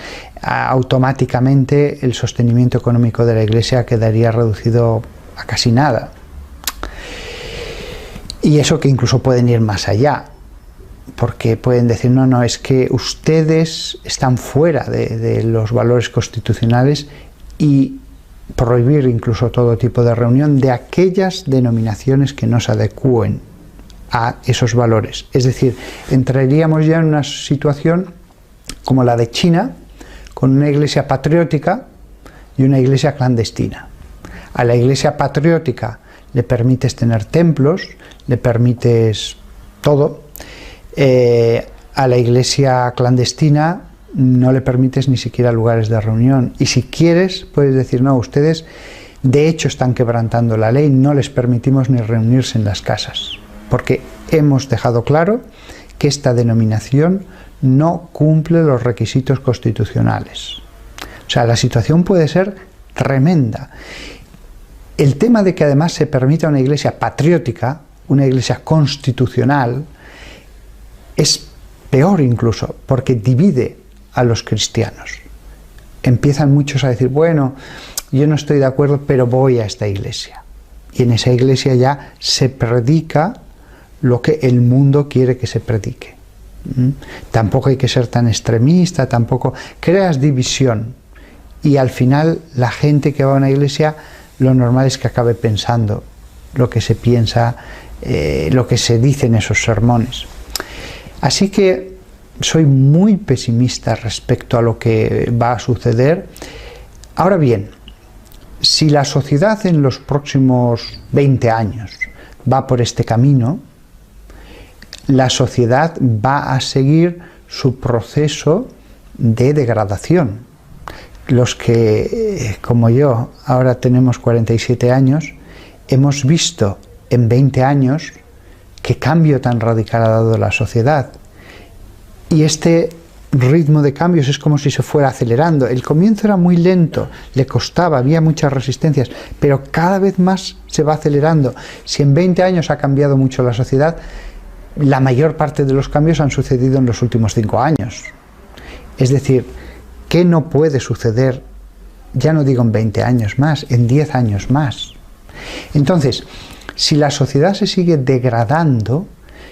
Automáticamente el sostenimiento económico de la iglesia quedaría reducido a casi nada. Y eso que incluso pueden ir más allá, porque pueden decir, no, es que ustedes están fuera de los valores constitucionales, y prohibir incluso todo tipo de reunión de aquellas denominaciones que no se adecúen a esos valores. Es decir, entraríamos ya en una situación como la de China, con una iglesia patriótica y una iglesia clandestina. A la iglesia patriótica le permites tener templos, le permites todo. A la iglesia clandestina no le permites ni siquiera lugares de reunión. Y si quieres, puedes decir, no, ustedes de hecho están quebrantando la ley, no les permitimos ni reunirse en las casas, porque hemos dejado claro que esta denominación no cumple los requisitos constitucionales. O sea, la situación puede ser tremenda. El tema de que además se permita una iglesia patriótica, una iglesia constitucional, es peor incluso, porque divide a los cristianos. Empiezan muchos a decir, bueno, yo no estoy de acuerdo, pero voy a esta iglesia. Y en esa iglesia ya se predica lo que el mundo quiere que se predique. Tampoco hay que ser tan extremista, tampoco creas división, y al final la gente que va a una iglesia lo normal es que acabe pensando lo que se piensa, lo que se dice en esos sermones. Así que soy muy pesimista respecto a lo que va a suceder. Ahora bien, si la sociedad en los próximos 20 años va por este camino, la sociedad va a seguir su proceso de degradación. Los que, como yo, ahora tenemos 47 años, hemos visto en 20 años qué cambio tan radical ha dado la sociedad. Y este ritmo de cambios es como si se fuera acelerando. El comienzo era muy lento, le costaba, había muchas resistencias, pero cada vez más se va acelerando. Si en 20 años ha cambiado mucho la sociedad, la mayor parte de los cambios han sucedido en los últimos 5 años. Es decir, ¿qué no puede suceder? Ya no digo en 20 años más, en 10 años más. Entonces, si la sociedad se sigue degradando,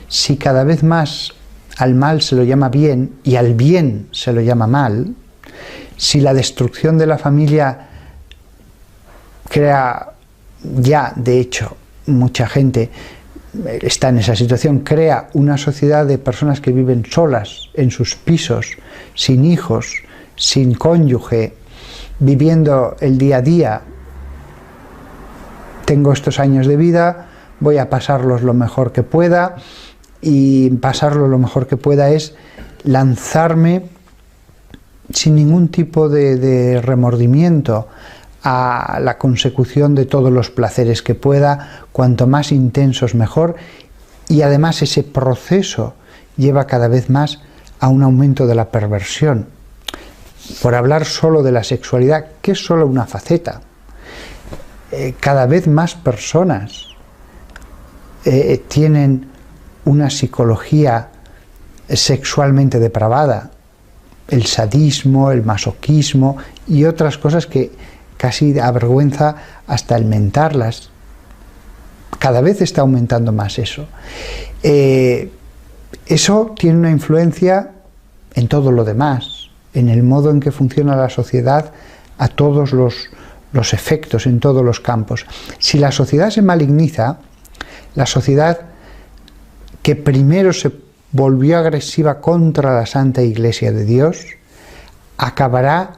si cada vez más al mal se lo llama bien y al bien se lo llama mal, si la destrucción de la familia crea, ya de hecho mucha gente está en esa situación, crea una sociedad de personas que viven solas en sus pisos, sin hijos, sin cónyuge, viviendo el día a día. Tengo estos años de vida, voy a pasarlos lo mejor que pueda, y pasarlo lo mejor que pueda es lanzarme sin ningún tipo de remordimiento a la consecución de todos los placeres que pueda, cuanto más intensos mejor, y además ese proceso lleva cada vez más a un aumento de la perversión. Por hablar solo de la sexualidad, que es solo una faceta, cada vez más personas tienen una psicología sexualmente depravada, el sadismo, el masoquismo y otras cosas que casi avergüenza hasta el mentarlas. Cada vez está aumentando más eso. Eso tiene una influencia en todo lo demás, en el modo en que funciona la sociedad a todos los efectos, en todos los campos. Si la sociedad se maligniza, la sociedad que primero se volvió agresiva contra la Santa Iglesia de Dios, acabará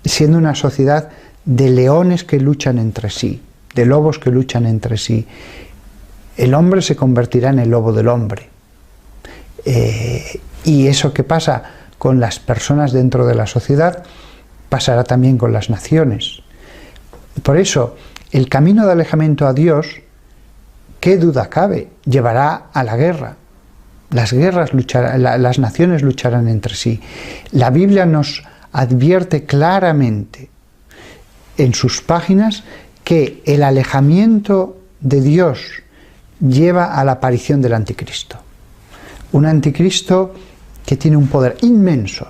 siendo una sociedad de leones que luchan entre sí, de lobos que luchan entre sí. El hombre se convertirá en el lobo del hombre. Y eso que pasa con las personas dentro de la sociedad, pasará también con las naciones. Por eso, el camino de alejamiento a Dios, qué duda cabe, llevará a la guerra. Las naciones lucharán entre sí. La Biblia nos advierte claramente en sus páginas que el alejamiento de Dios lleva a la aparición del anticristo. Un anticristo que tiene un poder inmenso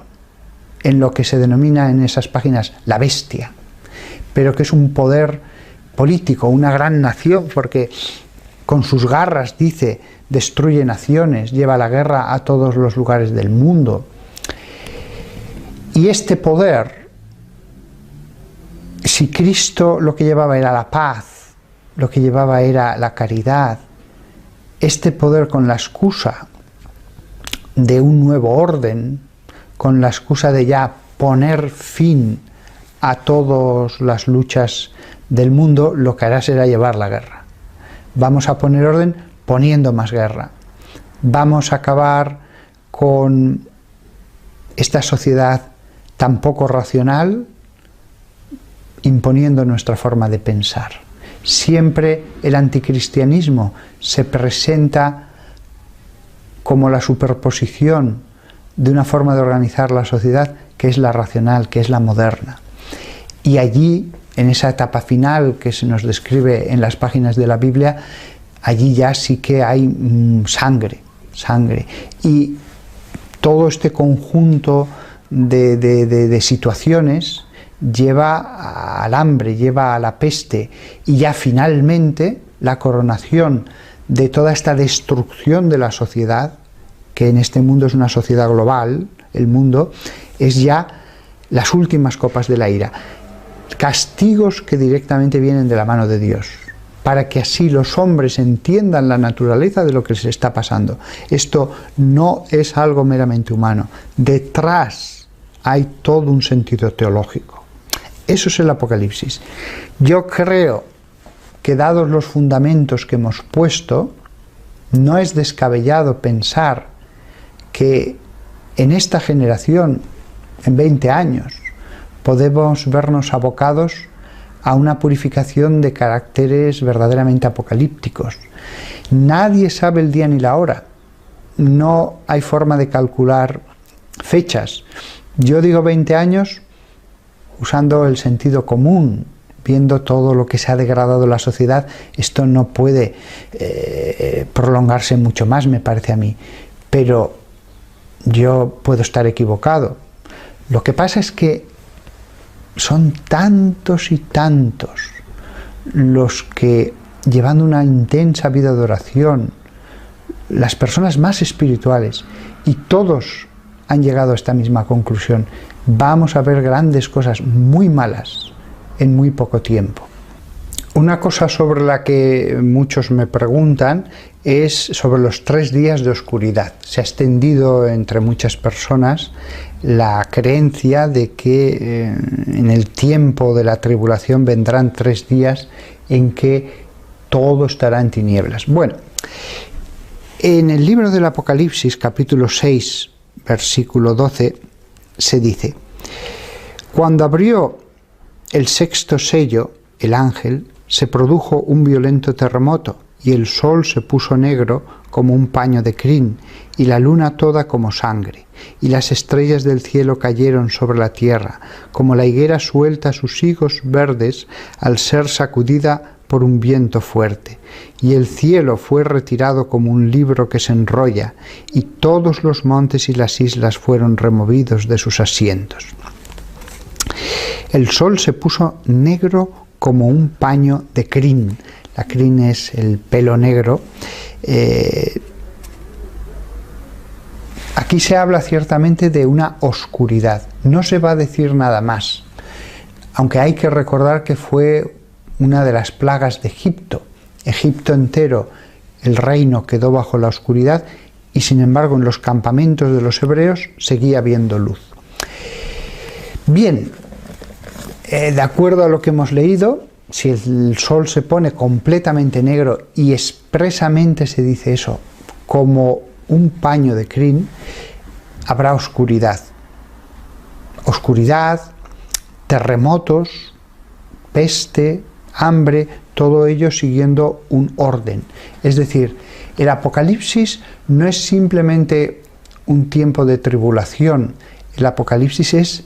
en lo que se denomina en esas páginas la bestia, pero que es un poder político, una gran nación, porque con sus garras, dice, destruye naciones, lleva la guerra a todos los lugares del mundo. Y este poder, si Cristo lo que llevaba era la paz, lo que llevaba era la caridad, este poder con la excusa de un nuevo orden, con la excusa de ya poner fin a todas las luchas del mundo, lo que hará será llevar la guerra. Vamos a poner orden poniendo más guerra. Vamos a acabar con esta sociedad tan poco racional, imponiendo nuestra forma de pensar. Siempre el anticristianismo se presenta como la superposición de una forma de organizar la sociedad que es la racional, que es la moderna. Y allí, en esa etapa final que se nos describe en las páginas de la Biblia, allí ya sí que hay sangre. Y todo este conjunto de situaciones lleva al hambre, lleva a la peste, y ya finalmente la coronación de toda esta destrucción de la sociedad, que en este mundo es una sociedad global, el mundo, es ya las últimas copas de la ira. Castigos que directamente vienen de la mano de Dios, para que así los hombres entiendan la naturaleza de lo que les está pasando. Esto no es algo meramente humano. Detrás hay todo un sentido teológico. Eso es el Apocalipsis. Yo creo que, dados los fundamentos que hemos puesto, no es descabellado pensar que en esta generación, en 20 años, podemos vernos abocados a una purificación de caracteres verdaderamente apocalípticos. Nadie sabe el día ni la hora. No hay forma de calcular fechas. Yo digo 20 años usando el sentido común, viendo todo lo que se ha degradado la sociedad. Esto no puede prolongarse mucho más, me parece a mí. Pero yo puedo estar equivocado. Lo que pasa es que son tantos y tantos los que, llevando una intensa vida de oración, las personas más espirituales, y todos han llegado a esta misma conclusión: vamos a ver grandes cosas muy malas en muy poco tiempo. Una cosa sobre la que muchos me preguntan es sobre los 3 días de oscuridad. Se ha extendido entre muchas personas la creencia de que en el tiempo de la tribulación vendrán 3 días en que todo estará en tinieblas. Bueno, en el libro del Apocalipsis, capítulo 6, versículo 12, se dice: cuando abrió el sexto sello, el ángel, se produjo un violento terremoto, y el sol se puso negro como un paño de crin, y la luna toda como sangre, y las estrellas del cielo cayeron sobre la tierra, como la higuera suelta sus higos verdes al ser sacudida por un viento fuerte, y el cielo fue retirado como un libro que se enrolla, y todos los montes y las islas fueron removidos de sus asientos. El sol se puso negro como un paño de crin. La crin es el pelo negro. Aquí se habla ciertamente de una oscuridad. No se va a decir nada más, aunque hay que recordar que fue una de las plagas de Egipto. Egipto entero, el reino quedó bajo la oscuridad, y sin embargo en los campamentos de los hebreos seguía habiendo luz. Bien, de acuerdo a lo que hemos leído, si el sol se pone completamente negro, y expresamente se dice eso, como un paño de crin, habrá oscuridad. Oscuridad, terremotos, peste, hambre, todo ello siguiendo un orden. Es decir, el Apocalipsis no es simplemente un tiempo de tribulación. El Apocalipsis es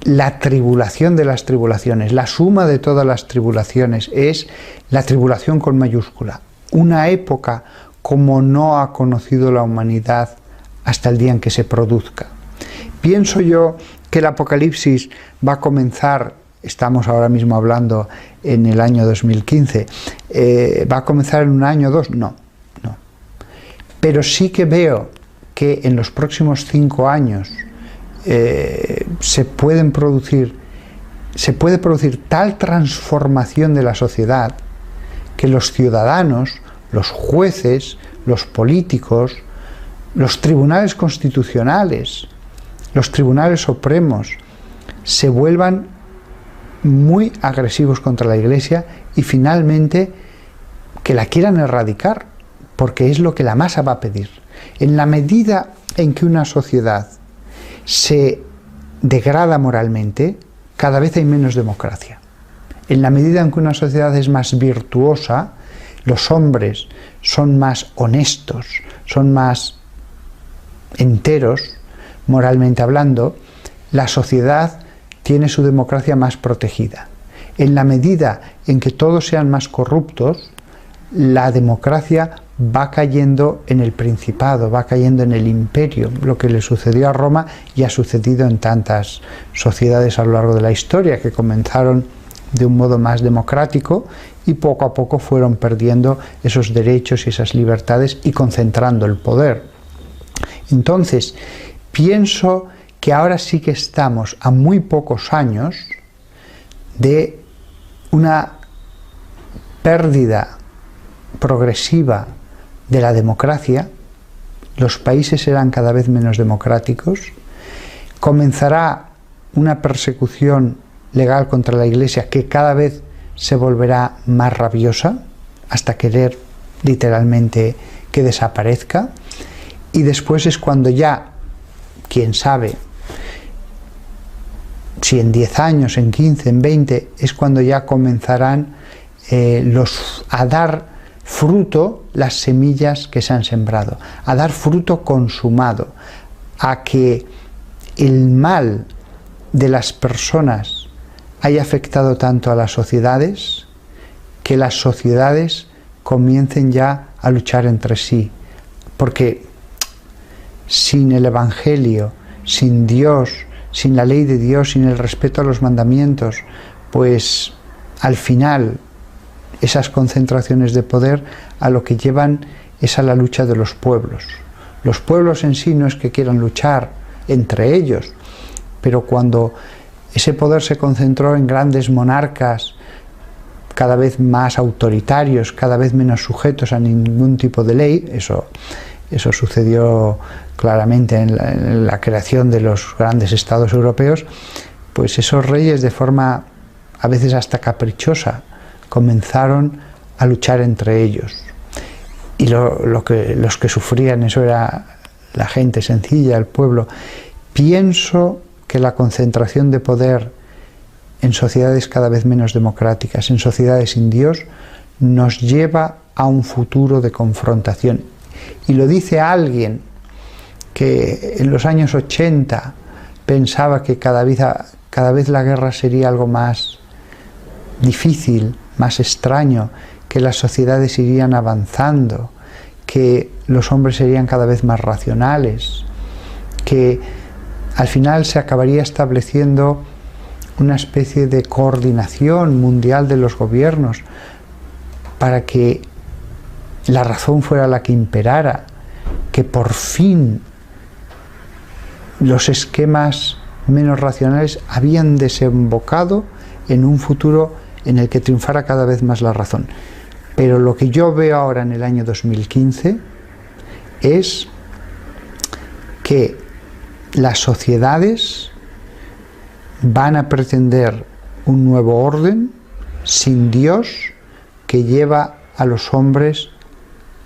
la tribulación de las tribulaciones, la suma de todas las tribulaciones, es la tribulación con mayúscula. Una época como no ha conocido la humanidad hasta el día en que se produzca. Pienso yo que el Apocalipsis va a comenzar, estamos ahora mismo hablando en el año 2015, ¿va a comenzar en un año o dos? No. Pero sí que veo que en los próximos 5 años se puede producir tal transformación de la sociedad que los ciudadanos, los jueces, los políticos, los tribunales constitucionales, los tribunales supremos se vuelvan muy agresivos contra la Iglesia, y finalmente que la quieran erradicar, porque es lo que la masa va a pedir. En la medida en que una sociedad se degrada moralmente, cada vez hay menos democracia. En la medida en que una sociedad es más virtuosa, los hombres son más honestos, son más enteros, moralmente hablando, la sociedad tiene su democracia más protegida. En la medida en que todos sean más corruptos, la democracia va cayendo en el principado, va cayendo en el imperio, lo que le sucedió a Roma y ha sucedido en tantas sociedades a lo largo de la historia, que comenzaron de un modo más democrático y poco a poco fueron perdiendo esos derechos y esas libertades y concentrando el poder. Entonces, pienso que ahora sí que estamos a muy pocos años de una pérdida progresiva de la democracia. Los países serán cada vez menos democráticos, comenzará una persecución legal contra la Iglesia que cada vez se volverá más rabiosa, hasta querer literalmente que desaparezca, y después es cuando ya, quién sabe, si en 10 años, en 15, en 20, es cuando ya comenzarán a dar fruto las semillas que se han sembrado, a dar fruto consumado, a que el mal de las personas haya afectado tanto a las sociedades, que las sociedades comiencen ya a luchar entre sí, porque sin el Evangelio, sin Dios, sin la ley de Dios, sin el respeto a los mandamientos, pues al final esas concentraciones de poder a lo que llevan es a la lucha de los pueblos. Los pueblos en sí no es que quieran luchar entre ellos, pero cuando ese poder se concentró en grandes monarcas cada vez más autoritarios, cada vez menos sujetos a ningún tipo de ley, eso sucedió claramente en la creación de los grandes estados europeos, pues esos reyes, de forma a veces hasta caprichosa, comenzaron a luchar entre ellos. Y los que sufrían eso era la gente sencilla, el pueblo. Pienso que la concentración de poder en sociedades cada vez menos democráticas, en sociedades sin Dios, nos lleva a un futuro de confrontación. Y lo dice alguien que en los años 80 pensaba que cada vez la guerra sería algo más difícil, más extraño, que las sociedades irían avanzando, que los hombres serían cada vez más racionales, que al final se acabaría estableciendo una especie de coordinación mundial de los gobiernos para que la razón fuera la que imperara, que por fin los esquemas menos racionales habían desembocado en un futuro en el que triunfara cada vez más la razón. Pero lo que yo veo ahora en el año 2015 es que las sociedades van a pretender un nuevo orden sin Dios, que lleva a los hombres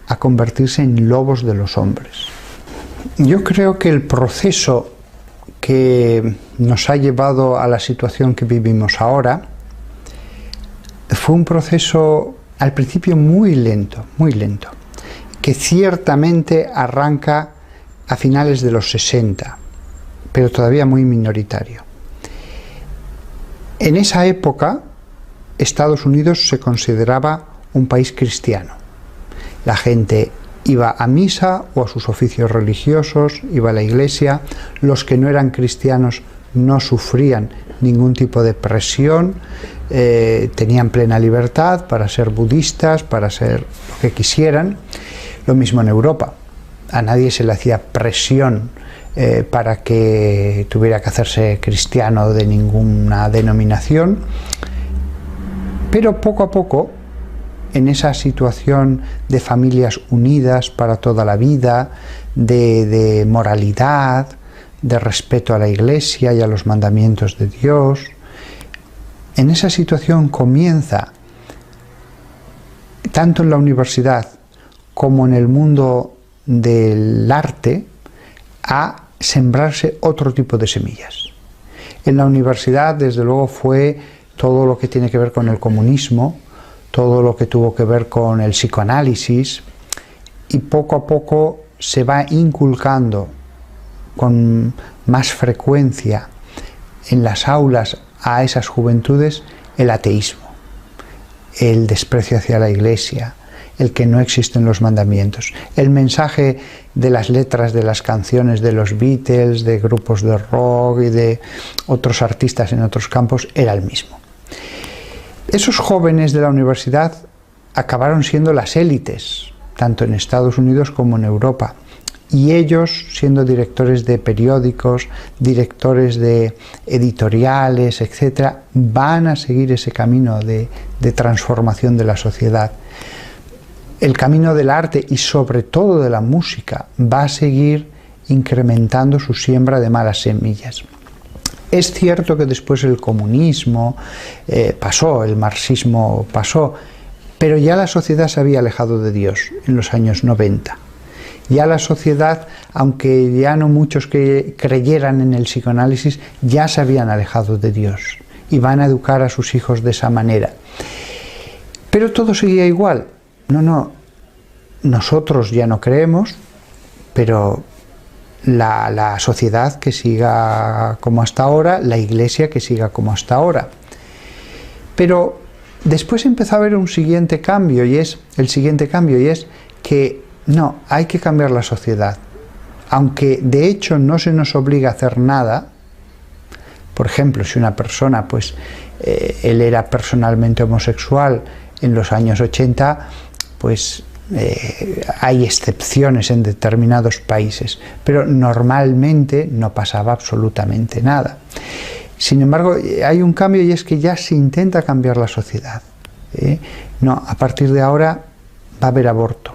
a convertirse en lobos de los hombres. Yo creo que el proceso que nos ha llevado a la situación que vivimos ahora fue un proceso al principio muy lento, que ciertamente arranca a finales de los 60, pero todavía muy minoritario. En esa época, Estados Unidos se consideraba un país cristiano. La gente iba a misa o a sus oficios religiosos, iba a la iglesia. Los que no eran cristianos no sufrían ningún tipo de presión, tenían plena libertad para ser budistas, para ser lo que quisieran. Lo mismo en Europa. A nadie se le hacía presión para que tuviera que hacerse cristiano de ninguna denominación. Pero poco a poco, en esa situación de familias unidas para toda la vida, de moralidad, de respeto a la Iglesia y a los mandamientos de Dios, en esa situación comienza, tanto en la universidad como en el mundo del arte, a sembrarse otro tipo de semillas. En la universidad, desde luego, fue todo lo que tiene que ver con el comunismo, todo lo que tuvo que ver con el psicoanálisis, y poco a poco se va inculcando con más frecuencia en las aulas a esas juventudes el ateísmo, el desprecio hacia la Iglesia, el que no existen los mandamientos. El mensaje de las letras de las canciones de los Beatles, de grupos de rock y de otros artistas en otros campos era el mismo. Esos jóvenes de la universidad acabaron siendo las élites, tanto en Estados Unidos como en Europa. Y ellos, siendo directores de periódicos, directores de editoriales, etc., van a seguir ese camino de transformación de la sociedad. El camino del arte y sobre todo de la música va a seguir incrementando su siembra de malas semillas. Es cierto que después el comunismo pasó, el marxismo pasó, pero ya la sociedad se había alejado de Dios en los años 90. Ya la sociedad, aunque ya no muchos que creyeran en el psicoanálisis, ya se habían alejado de Dios y van a educar a sus hijos de esa manera. Pero todo seguía igual. No, nosotros ya no creemos, pero la sociedad que siga como hasta ahora, la Iglesia que siga como hasta ahora. Pero después empezó a haber un siguiente cambio, y es que no, hay que cambiar la sociedad. Aunque de hecho no se nos obliga a hacer nada. Por ejemplo, si una persona, él era personalmente homosexual en los años 80, hay excepciones en determinados países, pero normalmente no pasaba absolutamente nada. Sin embargo, hay un cambio, y es que ya se intenta cambiar la sociedad. No, a partir de ahora va a haber aborto,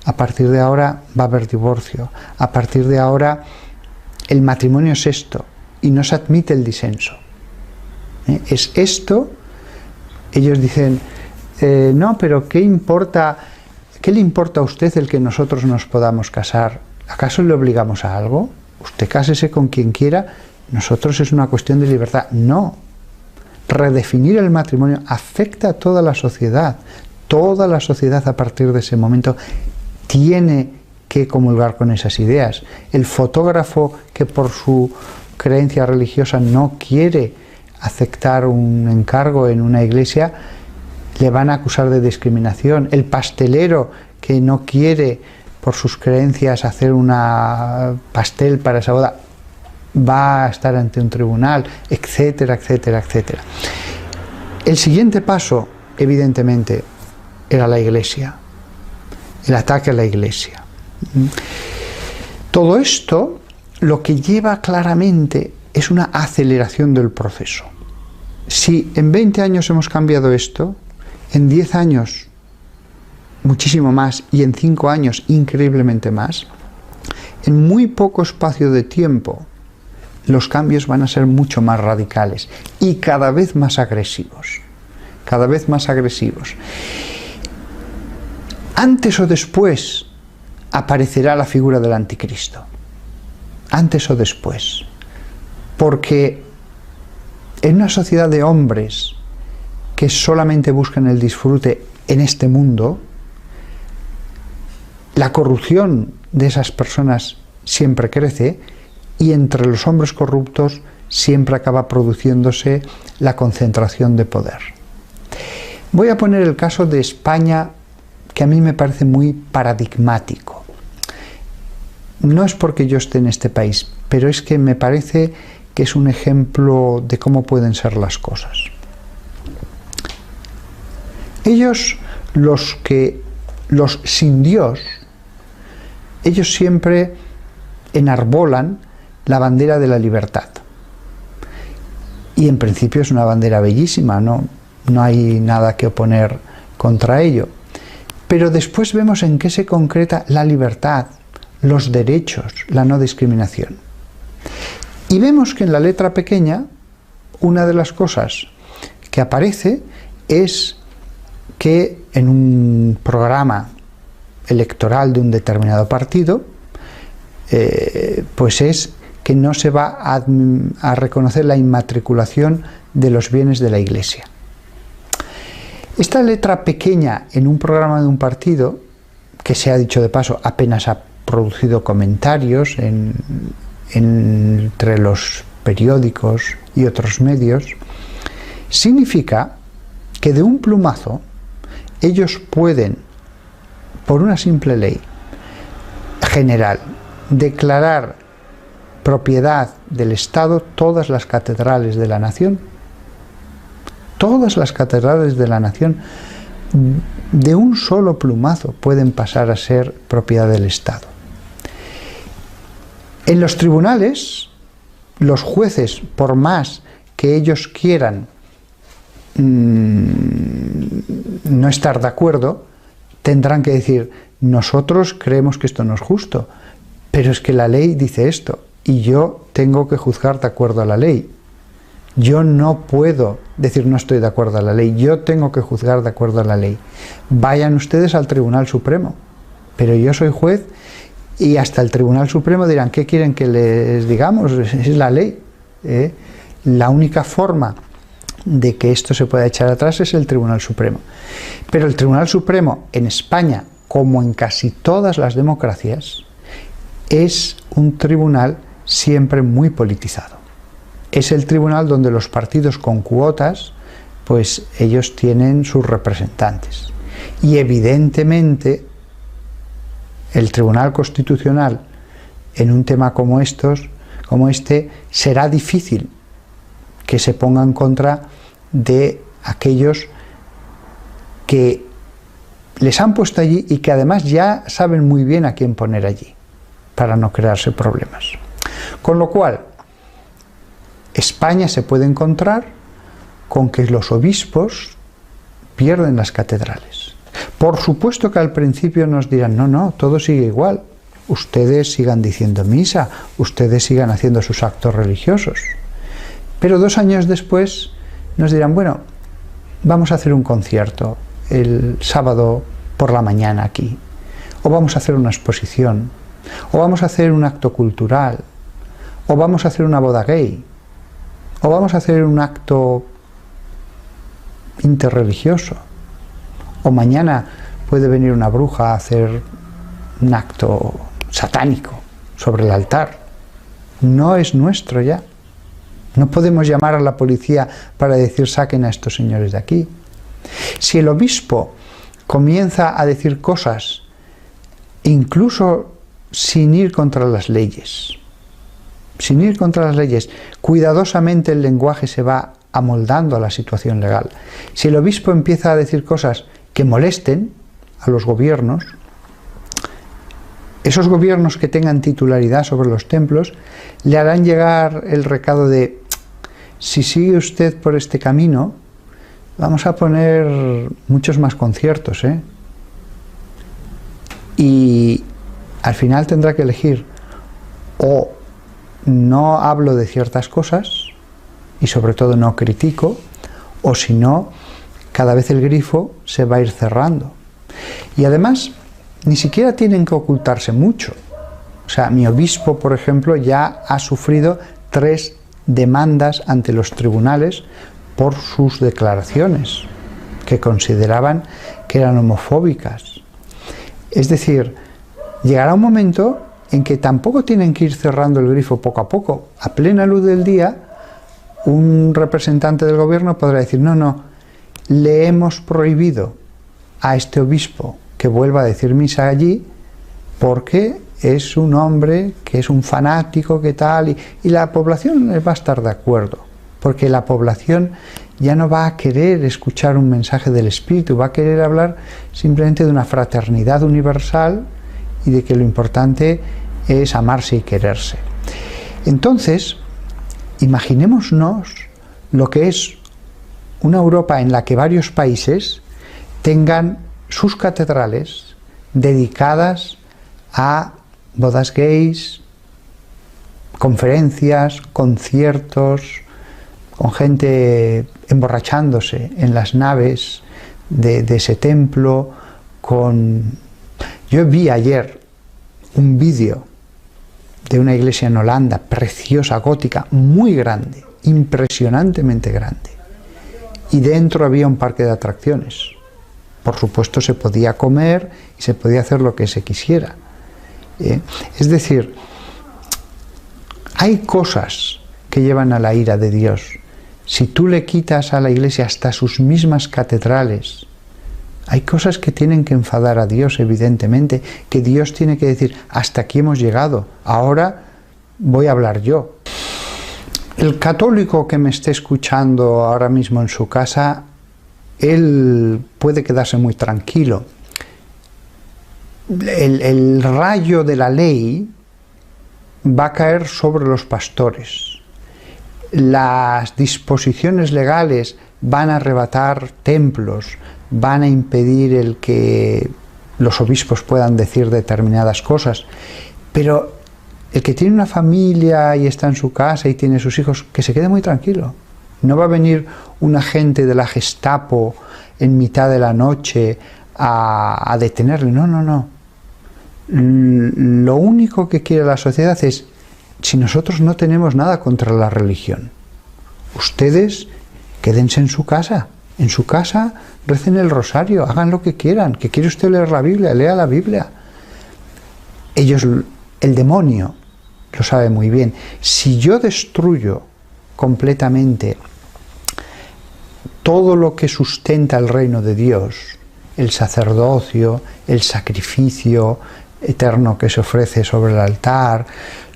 a partir de ahora va a haber divorcio, a partir de ahora el matrimonio es esto y no se admite el disenso. Es esto. Ellos dicen, no, pero ¿qué importa? ¿Qué le importa a usted el que nosotros nos podamos casar? ¿Acaso le obligamos a algo? Usted cásese con quien quiera, nosotros es una cuestión de libertad. No, redefinir el matrimonio afecta a toda la sociedad. Toda la sociedad a partir de ese momento tiene que comulgar con esas ideas. El fotógrafo que por su creencia religiosa no quiere aceptar un encargo en una iglesia, le van a acusar de discriminación. El pastelero que no quiere por sus creencias hacer una pastel para esa boda, va a estar ante un tribunal, etcétera, etcétera, etcétera. El siguiente paso, evidentemente, era la iglesia, el ataque a la iglesia. Todo esto lo que lleva claramente es una aceleración del proceso. Si en 20 años hemos cambiado esto, en 10 años muchísimo más y en 5 años increíblemente más, en muy poco espacio de tiempo los cambios van a ser mucho más radicales y cada vez más agresivos. Cada vez más agresivos. Antes o después aparecerá la figura del anticristo. Antes o después. Porque en una sociedad de hombres que solamente buscan el disfrute en este mundo, la corrupción de esas personas siempre crece y entre los hombres corruptos siempre acaba produciéndose la concentración de poder. Voy a poner el caso de España, que a mí me parece muy paradigmático. No es porque yo esté en este país, pero es que me parece que es un ejemplo de cómo pueden ser las cosas. Ellos, los sin Dios, ellos siempre enarbolan la bandera de la libertad. Y en principio es una bandera bellísima, no hay nada que oponer contra ello. Pero después vemos en qué se concreta la libertad, los derechos, la no discriminación. Y vemos que en la letra pequeña, una de las cosas que aparece es que en un programa electoral de un determinado partido, pues es que no se va a reconocer la inmatriculación de los bienes de la Iglesia. Esta letra pequeña en un programa de un partido, que se ha dicho de paso, apenas ha producido comentarios entre los periódicos y otros medios, significa que de un plumazo ellos pueden, por una simple ley general, declarar propiedad del Estado todas las catedrales de la nación. Todas las catedrales de la nación, de un solo plumazo, pueden pasar a ser propiedad del Estado. En los tribunales, los jueces, por más que ellos quieran no estar de acuerdo, tendrán que decir: nosotros creemos que esto no es justo, pero es que la ley dice esto y yo tengo que juzgar de acuerdo a la ley. Yo no puedo decir no estoy de acuerdo a la ley, yo tengo que juzgar de acuerdo a la ley. Vayan ustedes al Tribunal Supremo, pero yo soy juez y hasta el Tribunal Supremo dirán: ¿qué quieren que les digamos? Es la ley. La única forma de que esto se pueda echar atrás es el Tribunal Supremo. Pero el Tribunal Supremo en España, como en casi todas las democracias, es un tribunal siempre muy politizado. Es el tribunal donde los partidos con cuotas, pues ellos tienen sus representantes. Y evidentemente el Tribunal Constitucional en un tema como este, será difícil que se ponga en contra de aquellos que les han puesto allí y que además ya saben muy bien a quién poner allí, para no crearse problemas. Con lo cual, España se puede encontrar con que los obispos pierden las catedrales. Por supuesto que al principio nos dirán: no, todo sigue igual, ustedes sigan diciendo misa, ustedes sigan haciendo sus actos religiosos. Pero 2 años después nos dirán: bueno, vamos a hacer un concierto el sábado por la mañana aquí, o vamos a hacer una exposición, o vamos a hacer un acto cultural, o vamos a hacer una boda gay, o vamos a hacer un acto interreligioso. O mañana puede venir una bruja a hacer un acto satánico sobre el altar. No es nuestro ya. No podemos llamar a la policía para decir saquen a estos señores de aquí. Si el obispo comienza a decir cosas, incluso sin ir contra las leyes, cuidadosamente el lenguaje se va amoldando a la situación legal. Si el obispo empieza a decir cosas que molesten a los gobiernos, esos gobiernos que tengan titularidad sobre los templos le harán llegar el recado de: si sigue usted por este camino, vamos a poner muchos más conciertos, y al final tendrá que elegir: o no hablo de ciertas cosas y sobre todo no critico, o si no, cada vez el grifo se va a ir cerrando. Y además ni siquiera tienen que ocultarse mucho. O sea, mi obispo, por ejemplo, ya ha sufrido 3 demandas ante los tribunales por sus declaraciones, que consideraban que eran homofóbicas. Es decir, llegará un momento en que tampoco tienen que ir cerrando el grifo poco a poco. A plena luz del día, un representante del gobierno podrá decir: no, le hemos prohibido a este obispo que vuelva a decir misa allí porque es un hombre que es un fanático, que tal, y la población va a estar de acuerdo, porque la población ya no va a querer escuchar un mensaje del Espíritu, va a querer hablar simplemente de una fraternidad universal y de que lo importante es amarse y quererse. Entonces, imaginémonos lo que es una Europa en la que varios países tengan sus catedrales dedicadas a bodas gays, conferencias, conciertos, con gente emborrachándose en las naves de ese templo. Yo vi ayer un vídeo de una iglesia en Holanda, preciosa, gótica, muy grande, impresionantemente grande, y dentro había un parque de atracciones. Por supuesto, se podía comer y se podía hacer lo que se quisiera. Es decir, hay cosas que llevan a la ira de Dios. Si tú le quitas a la iglesia hasta sus mismas catedrales, hay cosas que tienen que enfadar a Dios, evidentemente, que Dios tiene que decir: hasta aquí hemos llegado, ahora voy a hablar yo. El católico que me esté escuchando ahora mismo en su casa, él puede quedarse muy tranquilo. El rayo de la ley va a caer sobre los pastores. Las disposiciones legales van a arrebatar templos, van a impedir el que los obispos puedan decir determinadas cosas, pero el que tiene una familia y está en su casa y tiene sus hijos, que se quede muy tranquilo. No va a venir un agente de la Gestapo en mitad de la noche a detenerle. No. Lo único que quiere la sociedad es: si nosotros no tenemos nada contra la religión, ustedes quédense en su casa. En su casa recen el rosario, hagan lo que quieran. ¿Que quiere usted leer la Biblia? Lea la Biblia. Ellos, el demonio, lo sabe muy bien. Si yo destruyo completamente todo lo que sustenta el reino de Dios, el sacerdocio, el sacrificio eterno que se ofrece sobre el altar,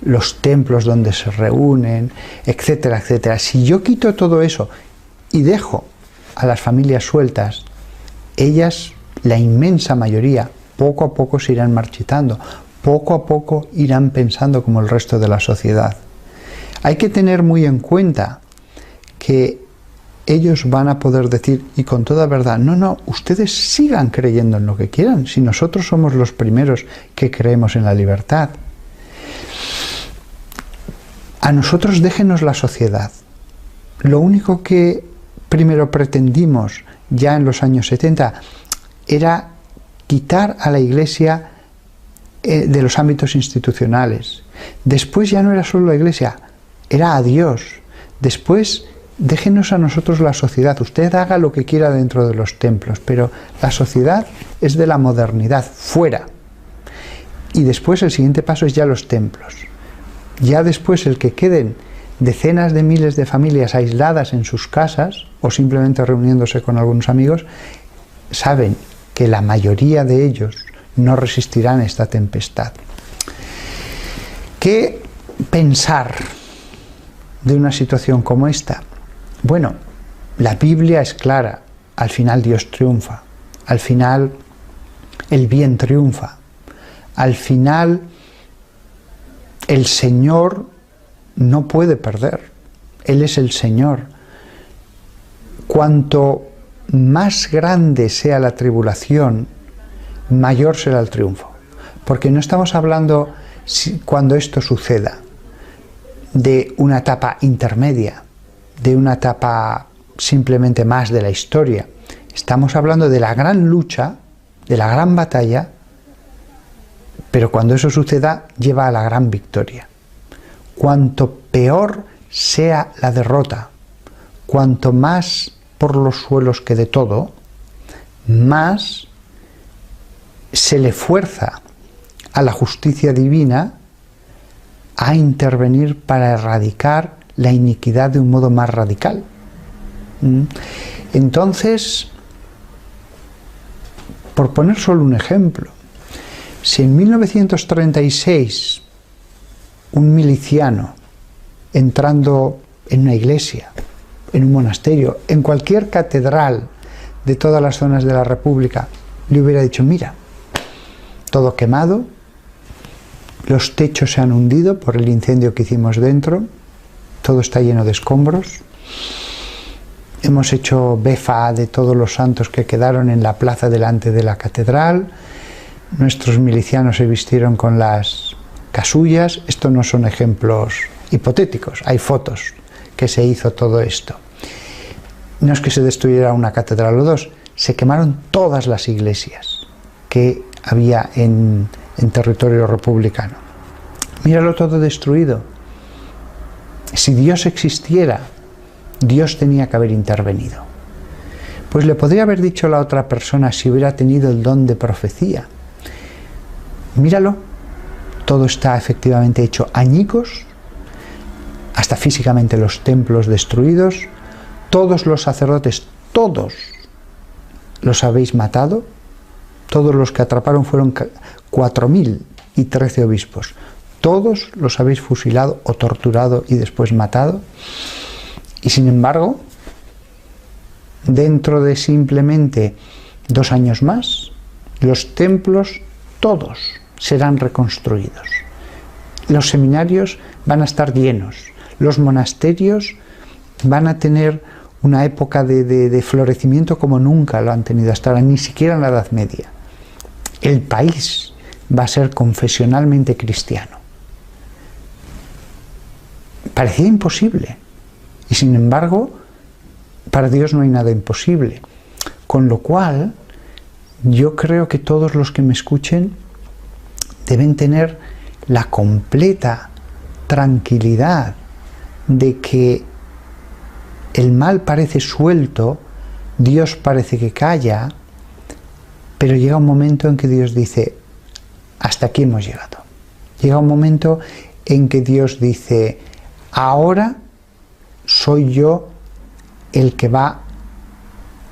los templos donde se reúnen, etcétera, etcétera. Si yo quito todo eso y dejo a las familias sueltas, ellas, la inmensa mayoría, poco a poco se irán marchitando, poco a poco irán pensando como el resto de la sociedad. Hay que tener muy en cuenta que ellos van a poder decir, y con toda verdad: no, ustedes sigan creyendo en lo que quieran, si nosotros somos los primeros que creemos en la libertad. A nosotros déjenos la sociedad. Lo único que primero pretendimos ya en los años 70 era quitar a la Iglesia de los ámbitos institucionales. Después ya no era solo la Iglesia, era a Dios. Después déjenos a nosotros la sociedad, usted haga lo que quiera dentro de los templos, pero la sociedad es de la modernidad, fuera. Y después el siguiente paso es ya los templos. Ya después el que queden decenas de miles de familias aisladas en sus casas o simplemente reuniéndose con algunos amigos, saben que la mayoría de ellos no resistirán esta tempestad. ¿Qué pensar de una situación como esta? Bueno, la Biblia es clara, al final Dios triunfa, al final el bien triunfa, al final el Señor no puede perder, Él es el Señor. Cuanto más grande sea la tribulación, mayor será el triunfo, porque no estamos hablando, cuando esto suceda, de una etapa intermedia, de una etapa simplemente más de la historia. Estamos hablando de la gran lucha, de la gran batalla, pero cuando eso suceda, lleva a la gran victoria. Cuanto peor sea la derrota, cuanto más por los suelos quede todo, más se le fuerza a la justicia divina a intervenir para erradicar la iniquidad de un modo más radical. Entonces, por poner solo un ejemplo, si en 1936 un miliciano entrando en una iglesia, en un monasterio, en cualquier catedral de todas las zonas de la República, le hubiera dicho: mira, todo quemado, los techos se han hundido por el incendio que hicimos dentro, todo está lleno de escombros, hemos hecho befa de todos los santos que quedaron en la plaza delante de la catedral, nuestros milicianos se vistieron con las casullas. Esto no son ejemplos hipotéticos, hay fotos que se hizo todo esto. No es que se destruyera una catedral o dos, se quemaron todas las iglesias que había en territorio republicano. Míralo todo destruido. Si Dios existiera, Dios tenía que haber intervenido. Pues le podría haber dicho a la otra persona si hubiera tenido el don de profecía: míralo, todo está efectivamente hecho añicos, hasta físicamente los templos destruidos, todos los sacerdotes, todos los habéis matado, todos los que atraparon fueron 4.013 obispos, todos los habéis fusilado o torturado y después matado, y sin embargo, dentro de simplemente 2 años más, los templos todos serán reconstruidos. Los seminarios van a estar llenos, los monasterios van a tener una época de florecimiento como nunca lo han tenido hasta ahora, ni siquiera en la Edad Media. El país va a ser confesionalmente cristiano. Parecía imposible, y sin embargo, para Dios no hay nada imposible. Con lo cual, yo creo que todos los que me escuchen deben tener la completa tranquilidad de que el mal parece suelto, Dios parece que calla, pero llega un momento en que Dios dice: hasta aquí hemos llegado. Llega un momento en que Dios dice: ahora soy yo el que va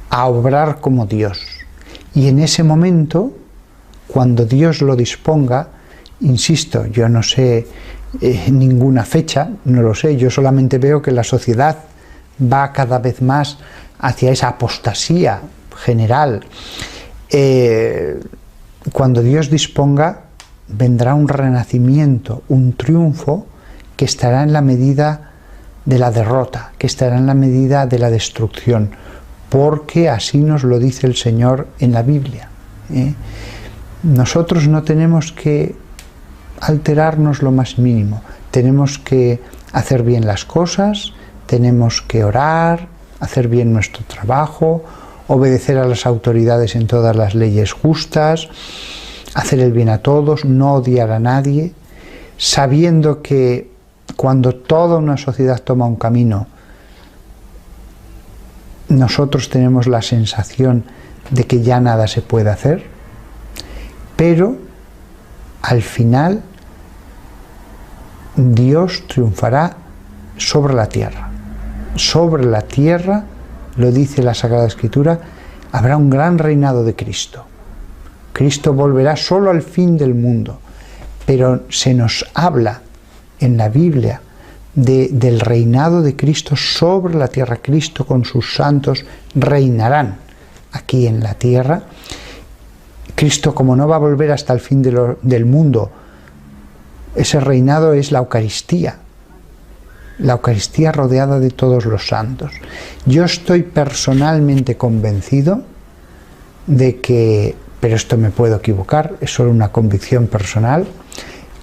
a obrar como Dios. Y en ese momento, cuando Dios lo disponga, insisto, yo no sé ninguna fecha, no lo sé, yo solamente veo que la sociedad va cada vez más hacia esa apostasía general. Cuando Dios disponga, vendrá un renacimiento, un triunfo que estará en la medida de la derrota, que estará en la medida de la destrucción, porque así nos lo dice el Señor en la Biblia. Nosotros no tenemos que alterarnos lo más mínimo, tenemos que hacer bien las cosas, tenemos que orar, hacer bien nuestro trabajo, obedecer a las autoridades en todas las leyes justas, hacer el bien a todos, no odiar a nadie, sabiendo que cuando toda una sociedad toma un camino, nosotros tenemos la sensación de que ya nada se puede hacer, pero al final Dios triunfará sobre la tierra. Sobre la tierra, lo dice la Sagrada Escritura, habrá un gran reinado de Cristo. Cristo volverá solo al fin del mundo, pero se nos habla en la Biblia del reinado de Cristo sobre la tierra. Cristo con sus santos reinarán aquí en la tierra. Cristo, como no va a volver hasta el fin del mundo, ese reinado es la Eucaristía rodeada de todos los santos. Yo estoy personalmente convencido de que, pero esto me puedo equivocar, es solo una convicción personal,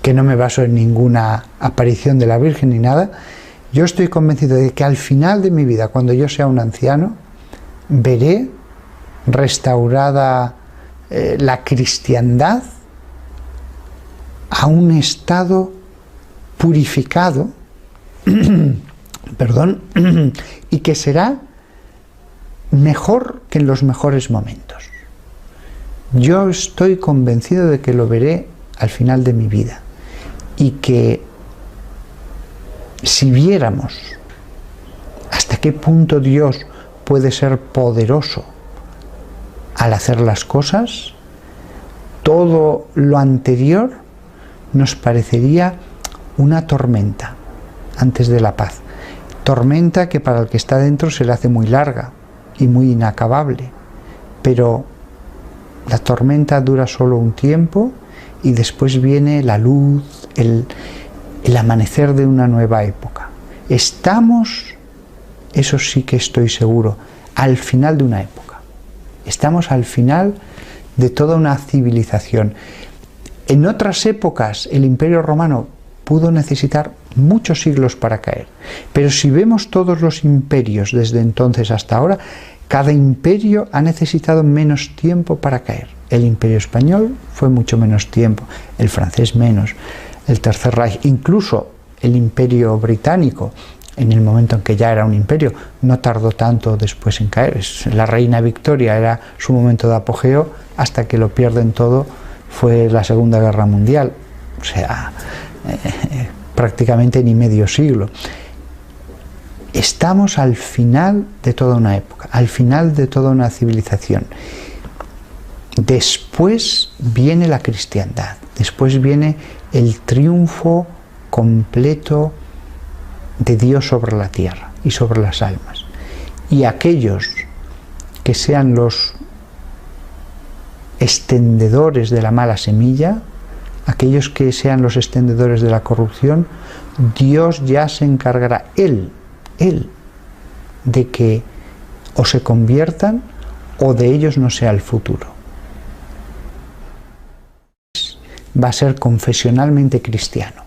que no me baso en ninguna aparición de la Virgen ni nada. Yo estoy convencido de que al final de mi vida, cuando yo sea un anciano, veré restaurada la cristiandad a un estado purificado, perdón, y que será mejor que en los mejores momentos. Yo estoy convencido de que lo veré al final de mi vida, y que si viéramos hasta qué punto Dios puede ser poderoso al hacer las cosas, todo lo anterior nos parecería una tormenta antes de la paz. Tormenta que para el que está dentro se le hace muy larga y muy inacabable, pero la tormenta dura solo un tiempo y después viene la luz, el amanecer de una nueva época. Estamos, eso sí que estoy seguro, al final de una época. Estamos al final de toda una civilización. En otras épocas el Imperio Romano pudo necesitar muchos siglos para caer, pero si vemos todos los imperios desde entonces hasta ahora, cada imperio ha necesitado menos tiempo para caer. El Imperio Español fue mucho menos tiempo, el francés menos, el Tercer Reich, incluso el Imperio Británico, en el momento en que ya era un imperio, no tardó tanto después en caer. La reina Victoria era su momento de apogeo, hasta que lo pierden todo fue la Segunda Guerra Mundial, o sea, prácticamente ni medio siglo. Estamos al final de toda una época, al final de toda una civilización. Después viene la cristiandad, después viene el triunfo completo de Dios sobre la tierra y sobre las almas. Y aquellos que sean los extendedores de la mala semilla, aquellos que sean los extendedores de la corrupción, Dios ya se encargará, Él, de que o se conviertan o de ellos no sea el futuro. Va a ser confesionalmente cristiano.